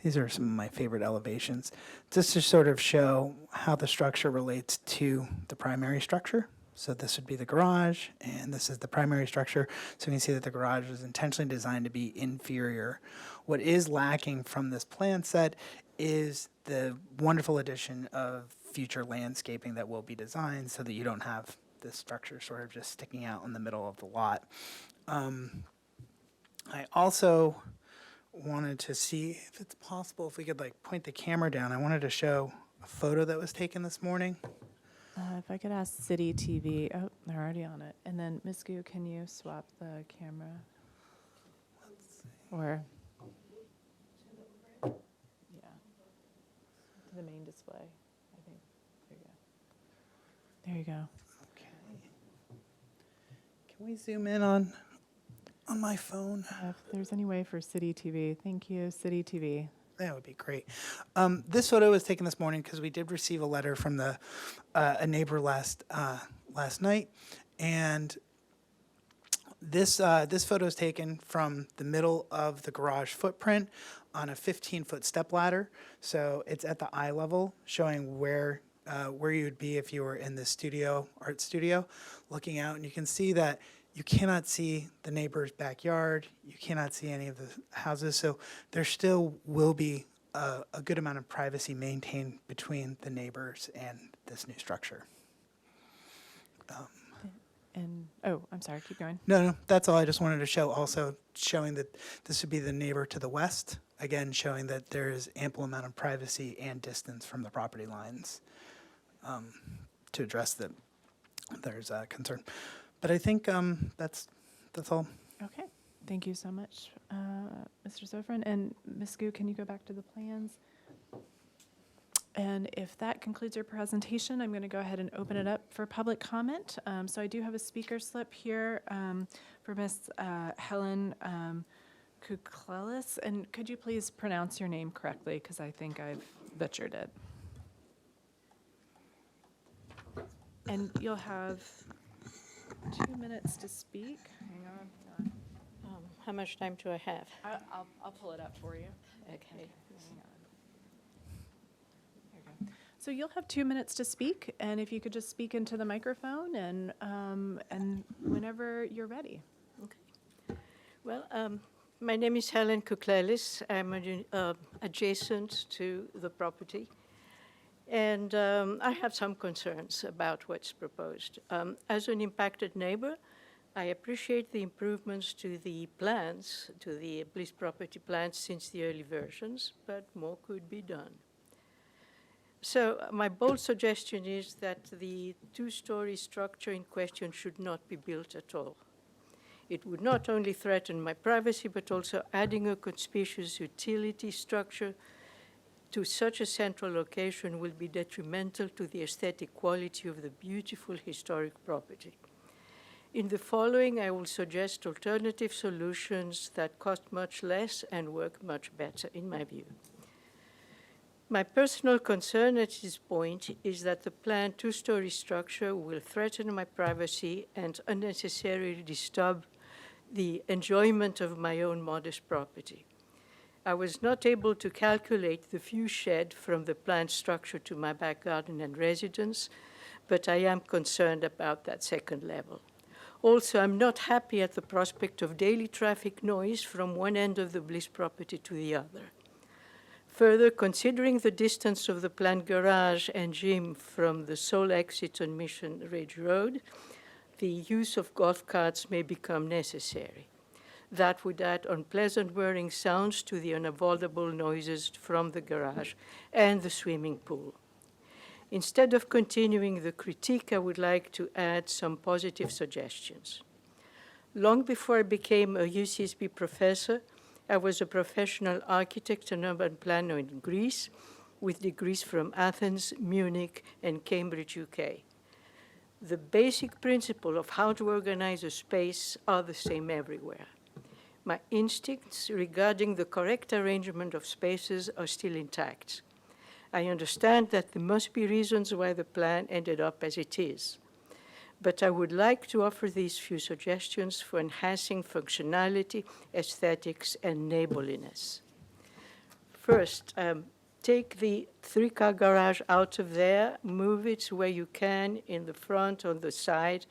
these are some of my favorite elevations, just to sort of show how the structure relates to the primary structure. So this would be the garage, and this is the primary structure. So you can see that the garage is intentionally designed to be inferior. What is lacking from this plan set is the wonderful addition of future landscaping that will be designed so that you don't have this structure sort of just sticking out in the middle of the lot. I also wanted to see if it's possible if we could like point the camera down. I wanted to show a photo that was taken this morning. If I could ask City TV, oh, they're already on it. And then Ms. Gu, can you swap the camera? Or, yeah, to the main display, I think. There you go. There you go. Okay. Can we zoom in on my phone? If there's any way for City TV, thank you, City TV. That would be great. This photo was taken this morning because we did receive a letter from a neighbor last night, and this photo is taken from the middle of the garage footprint on a 15-foot step ladder. So it's at the eye level, showing where you would be if you were in the art studio, looking out, and you can see that you cannot see the neighbor's backyard. You cannot see any of the houses. So there still will be a good amount of privacy maintained between the neighbors and this new structure. And, oh, I'm sorry, keep going. No, that's all I just wanted to show. Also showing that this would be the neighbor to the west. Again, showing that there is ample amount of privacy and distance from the property lines to address that there's a concern. But I think that's all. Okay, thank you so much, Mr. Sofrin. And Ms. Gu, can you go back to the plans? And if that concludes your presentation, I'm going to go ahead and open it up for public comment. So I do have a speaker slip here for Ms. Helen Kuklelis. And could you please pronounce your name correctly, because I think I've butchered it. And you'll have 2 minutes to speak. Hang on. How much time do I have? I'll pull it up for you. Okay. Hang on. There you go. So you'll have 2 minutes to speak, and if you could just speak into the microphone and whenever you're ready. Okay. Well, my name is Helen Kuklelis. I'm adjacent to the property. And I have some concerns about what's proposed. As an impacted neighbor, I appreciate the improvements to the plans, to the Bliss property plans since the early versions, but more could be done. So my bold suggestion is that the two-story structure in question should not be built at all. It would not only threaten my privacy, but also adding a conspicuous utility structure to such a central location will be detrimental to the aesthetic quality of the beautiful historic property. In the following, I will suggest alternative solutions that cost much less and work much better, in my view. My personal concern at this point is that the planned two-story structure will threaten my privacy and unnecessarily disturb the enjoyment of my own modest property. I was not able to calculate the view shed from the planned structure to my back garden and residence, but I am concerned about that second level. Also, I'm not happy at the prospect of daily traffic noise from one end of the Bliss property to the other. Further, considering the distance of the planned garage and gym from the sole exit on Mission Ridge Road, the use of golf carts may become necessary. That would add unpleasant whirring sounds to the unavoidable noises from the garage and the swimming pool. Instead of continuing the critique, I would like to add some positive suggestions. Long before I became a UCSB professor, I was a professional architect and urban planner in Greece, with degrees from Athens, Munich, and Cambridge, UK. The basic principle of how to organize a space are the same everywhere. My instincts regarding the correct arrangement of spaces are still intact. I understand that there must be reasons why the plan ended up as it is. But I would like to offer these few suggestions for enhancing functionality, aesthetics, and neighborliness. First, take the three-car garage out of there, move it where you can, in the front, on the side,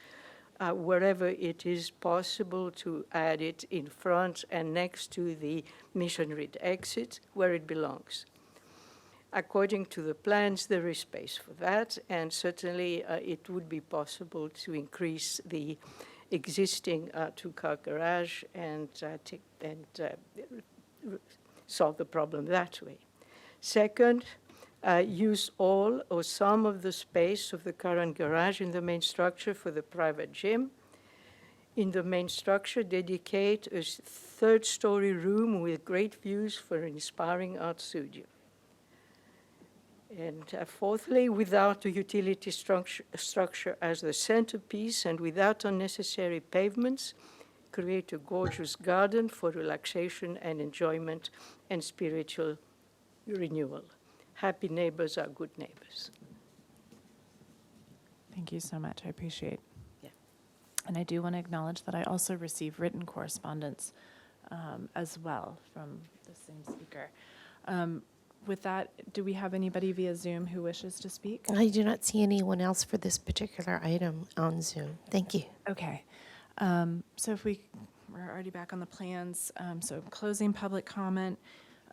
wherever it is possible to add it in front and next to the Mission Ridge exit, where it belongs. According to the plans, there is space for that, and certainly it would be possible to increase the existing two-car garage and solve the problem that way. Second, use all or some of the space of the current garage in the main structure for the private gym. In the main structure, dedicate a third-story room with great views for an inspiring art studio. And fourthly, without a utility structure as the centerpiece and without unnecessary pavements, create a gorgeous garden for relaxation and enjoyment and spiritual renewal. Happy neighbors are good neighbors. Thank you so much. I appreciate. Yeah. And I do want to acknowledge that I also received written correspondence as well from the same speaker. With that, do we have anybody via Zoom who wishes to speak? I do not see anyone else for this particular item on Zoom. Thank you. Okay. So if we're already back on the plans, so closing public comment.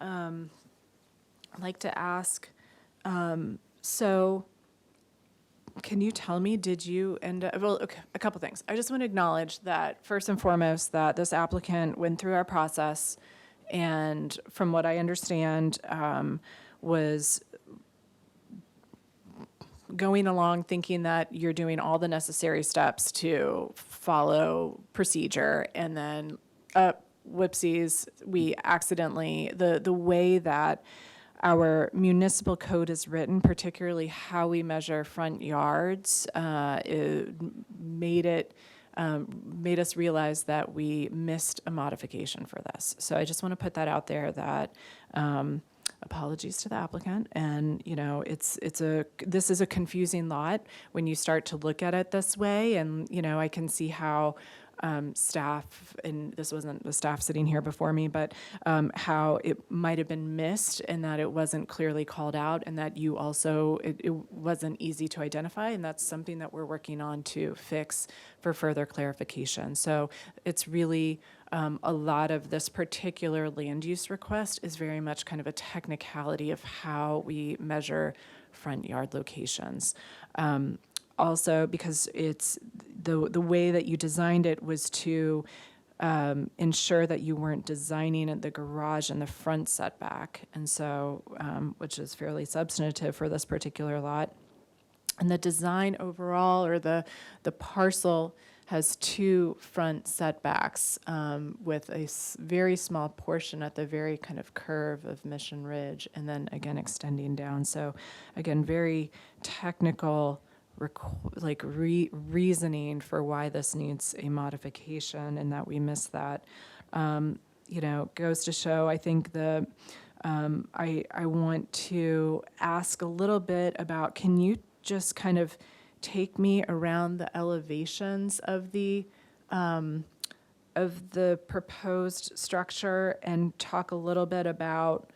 I'd like to ask, so can you tell me, did you end up, well, okay, a couple things. I just want to acknowledge that first and foremost, that this applicant went through our process and from what I understand, was going along thinking that you're doing all the necessary steps to follow procedure, and then, whoopsies, we accidentally, the way that our municipal code is written, particularly how we measure front yards, it made us realize that we missed a modification for this. So I just want to put that out there, that apologies to the applicant. And, you know, this is a confusing lot when you start to look at it this way. And, you know, I can see how staff, and this wasn't the staff sitting here before me, but how it might have been missed and that it wasn't clearly called out, and that you also, it wasn't easy to identify, and that's something that we're working on to fix for further clarification. So it's really, a lot of this particular land use request is very much kind of a technicality of how we measure front yard locations. Also, because it's the way that you designed it was to ensure that you weren't designing the garage in the front setback, and so, which is fairly substantive for this particular lot. And the design overall, or the parcel, has two front setbacks with a very small portion at the very kind of curve of Mission Ridge, and then again extending down. So again, very technical reasoning for why this needs a modification, and that we missed that. You know, goes to show, I think, the I want to ask a little bit about, can you just kind of take me around the elevations of the proposed structure and talk a little bit about,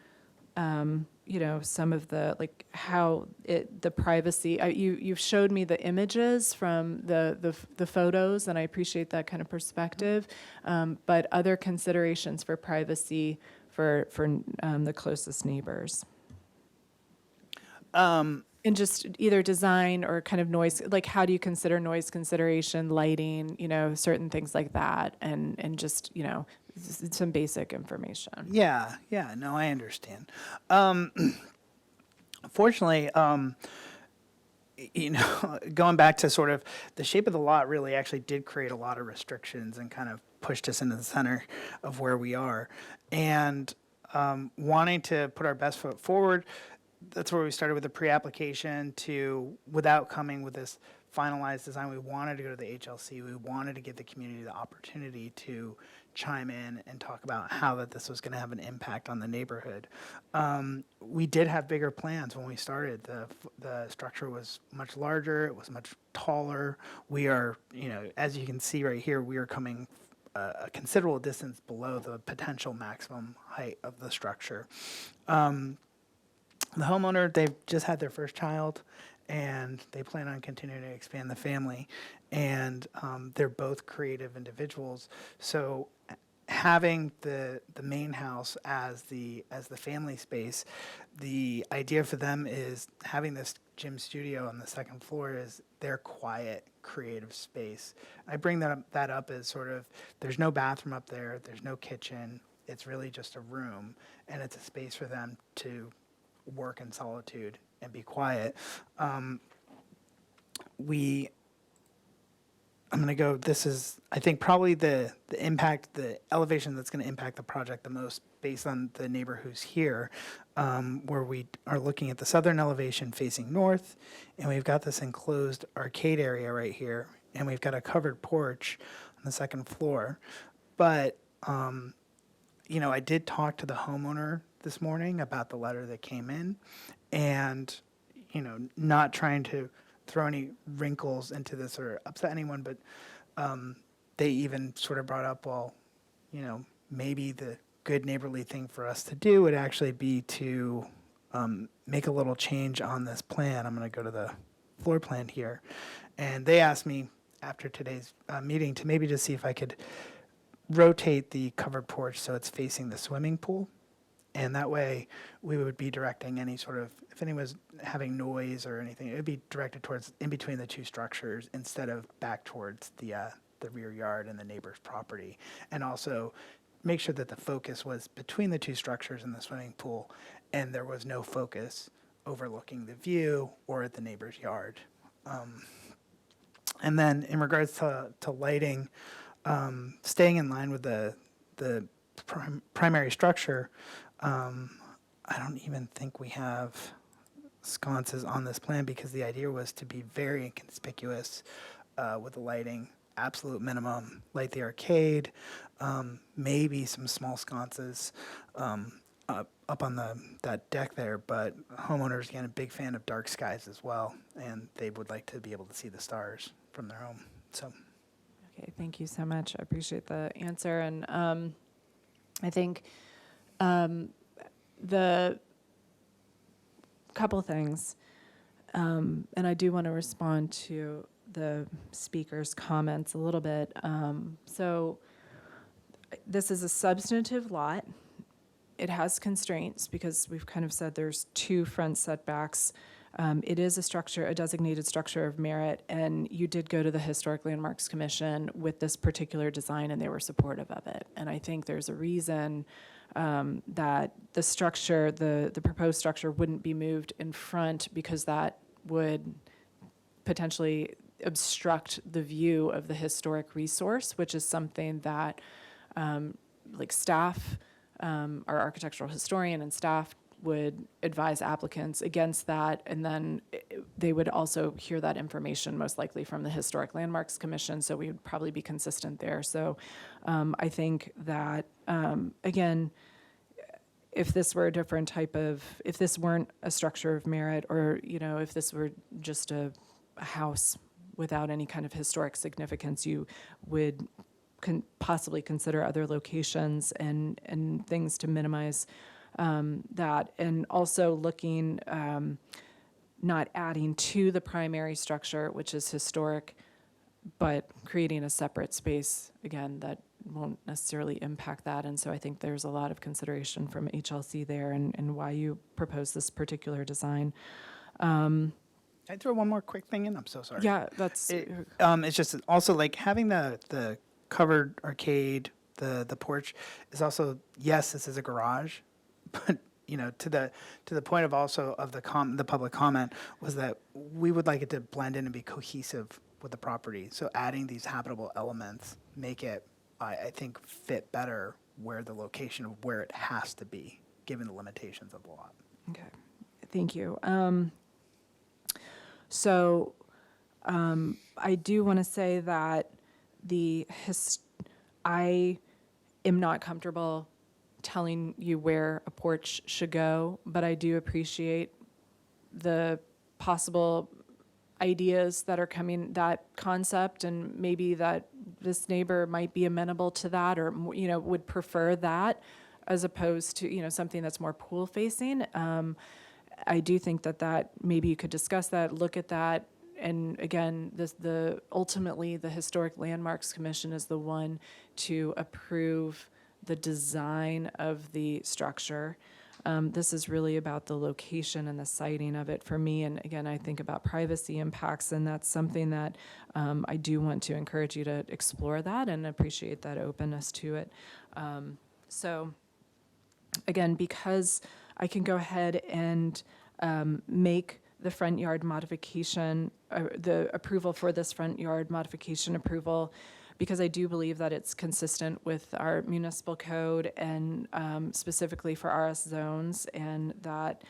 some of the, like, how the privacy, you've showed me the images from the photos, and I appreciate that kind of perspective, but other considerations for privacy for the closest neighbors. And just either design or kind of noise, like how do you consider noise consideration, lighting, certain things like that, and just, some basic information. Yeah, no, I understand. Fortunately, going back to sort of the shape of the lot really actually did create a lot of restrictions and kind of pushed us into the center of where we are. And wanting to put our best foot forward, that's where we started with the pre-application without coming with this finalized design. We wanted to go to the HLC. We wanted to give the community the opportunity to chime in and talk about how this was going to have an impact on the neighborhood. We did have bigger plans when we started. The structure was much larger. It was much taller. We are, as you can see right here, we are coming a considerable distance below the potential maximum height of the structure. The homeowner, they've just had their first child, and they plan on continuing to expand the family. And they're both creative individuals. So having the main house as the family space, the idea for them is having this gym studio on the second floor is their quiet, creative space. I bring that up as sort of, there's no bathroom up there, there's no kitchen. It's really just a room, and it's a space for them to work in solitude and be quiet. I'm going to go, this is, I think, probably the impact, the elevation that's going to impact the project the most based on the neighbor who's here, where we are looking at the southern elevation facing north, and we've got this enclosed arcade area right here, and we've got a covered porch on the second floor. But, I did talk to the homeowner this morning about the letter that came in, and, not trying to throw any wrinkles into this or upset anyone, but they even sort of brought up, well, maybe the good neighborly thing for us to do would actually be to make a little change on this plan. I'm going to go to the floor plan here. And they asked me after today's meeting to maybe just see if I could rotate the covered porch so it's facing the swimming pool. And that way we would be directing any sort of, if anyone was having noise or anything, it would be directed towards in between the two structures instead of back towards the rear yard and the neighbor's property. And also make sure that the focus was between the two structures and the swimming pool, and there was no focus overlooking the view or at the neighbor's yard. And then in regards to lighting, staying in line with the primary structure, I don't even think we have sconces on this plan because the idea was to be very inconspicuous with the lighting, absolute minimum, light the arcade, maybe some small sconces up on that deck there, but homeowners, again, a big fan of dark skies as well, and they would like to be able to see the stars from their home. So. Okay, thank you so much. I appreciate the answer. And I think the couple things, and I do want to respond to the speaker's comments a little bit. So this is a substantive lot. It has constraints because we've kind of said there's two front setbacks. It is a structure, a designated structure of merit, and you did go to the Historic Landmarks Commission with this particular design, and they were supportive of it. And I think there's a reason that the structure, the proposed structure, wouldn't be moved in front because that would potentially obstruct the view of the historic resource, which is something that staff, our architectural historian and staff would advise applicants against that, and then they would also hear that information most likely from the Historic Landmarks Commission, so we would probably be consistent there. So I think that, again, if this were a different type of, if this weren't a structure of merit, or, you know, if this were just a house without any kind of historic significance, you would possibly consider other locations and things to minimize that. And also looking, not adding to the primary structure, which is historic, but creating a separate space, again, that won't necessarily impact that. And so I think there's a lot of consideration from HLC there and why you propose this particular design. Can I throw one more quick thing in? I'm so sorry. Yeah, that's, It's just also like having the covered arcade, the porch is also, yes, this is a garage, but you know, to the point of also of the public comment was that we would like it to blend in and be cohesive with the property. So adding these habitable elements make it, I think, fit better where the location of where it has to be, given the limitations of the lot. okay, thank you. So I do want to say that I am not comfortable telling you where a porch should go, but I do appreciate the possible ideas that are coming, that concept, and maybe that this neighbor might be amenable to that, or, you know, would prefer that as opposed to, you know, something that's more pool facing. I do think that maybe you could discuss that, look at that. And again, ultimately the Historic Landmarks Commission is the one to approve the design of the structure. This is really about the location and the siting of it for me. And again, I think about privacy impacts, and that's something that I do want to encourage you to explore that and appreciate that openness to it. So again, because I can go ahead and make the front yard modification, the approval for this front yard modification approval, because I do believe that it's consistent with our municipal code and specifically for RS zones, and that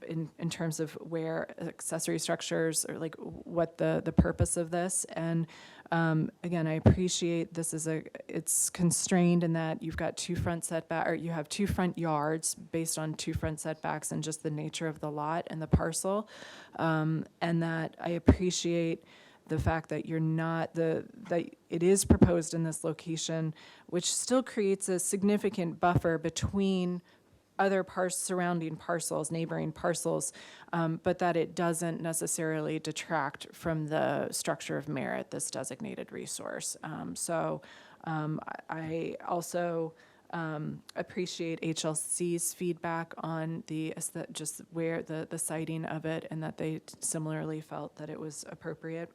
in terms of where accessory structures, or like what the purpose of this. And again, I appreciate this is it's constrained in that you've got two front setback, or you have two front yards based on two front setbacks and just the nature of the lot and the parcel. And that I appreciate the fact that you're not, that it is proposed in this location, which still creates a significant buffer between other surrounding parcels, neighboring parcels, but that it doesn't necessarily detract from the structure of merit, this designated resource. I also appreciate HLC's feedback on just where the siting of it, and that they similarly felt that it was appropriate.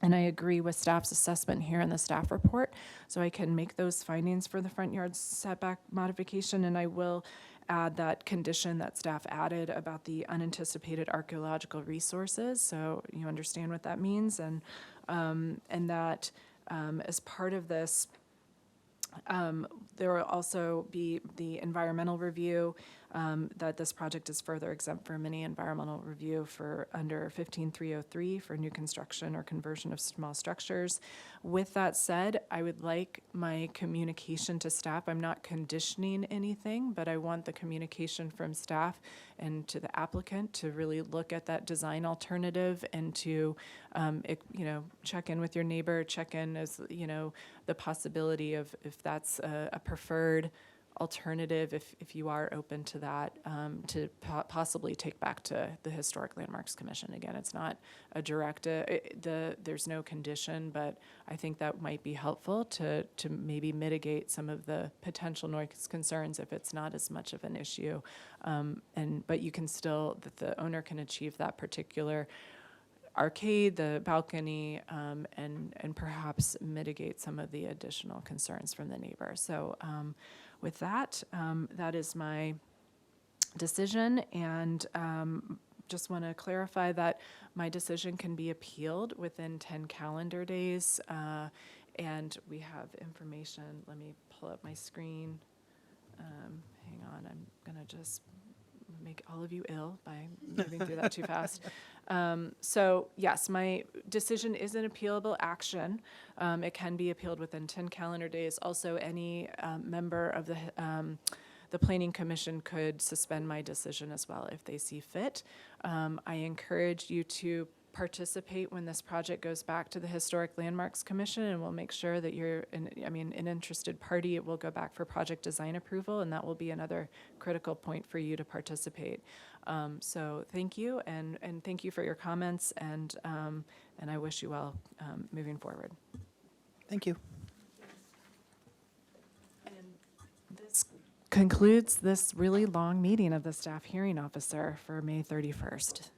And I agree with staff's assessment here in the staff report, so I can make those findings for the front yard setback modification, and I will add that condition that staff added about the unanticipated archaeological resources, so you understand what that means, and that as part of this, there will also be the environmental review, that this project is further exempt from any environmental review for under 15303 for new construction or conversion of small structures. With that said, I would like my communication to staff. I'm not conditioning anything, but I want the communication from staff and to the applicant to really look at that design alternative and to, check in with your neighbor, check in as, the possibility of if that's a preferred alternative, if you are open to that, to possibly take back to the Historic Landmarks Commission. Again, it's not a direct, there's no condition, but I think that might be helpful to maybe mitigate some of the potential noise concerns if it's not as much of an issue. But you can still, that the owner can achieve that particular arcade, the balcony, and perhaps mitigate some of the additional concerns from the neighbor. So with that, that is my decision, and just want to clarify that my decision can be appealed within 10 calendar days, and we have information. Let me pull up my screen. Hang on, I'm going to just make all of you ill by moving through that too fast. So yes, my decision is an appealable action. It can be appealed within 10 calendar days. Also, any member of the Planning Commission could suspend my decision as well if they see fit. I encourage you to participate when this project goes back to the Historic Landmarks Commission, and we'll make sure that you're, an interested party. It will go back for project design approval, and that will be another critical point for you to participate. So thank you, and thank you for your comments, and I wish you well moving forward. Thank you. This concludes this really long meeting of the staff hearing officer for May 31st.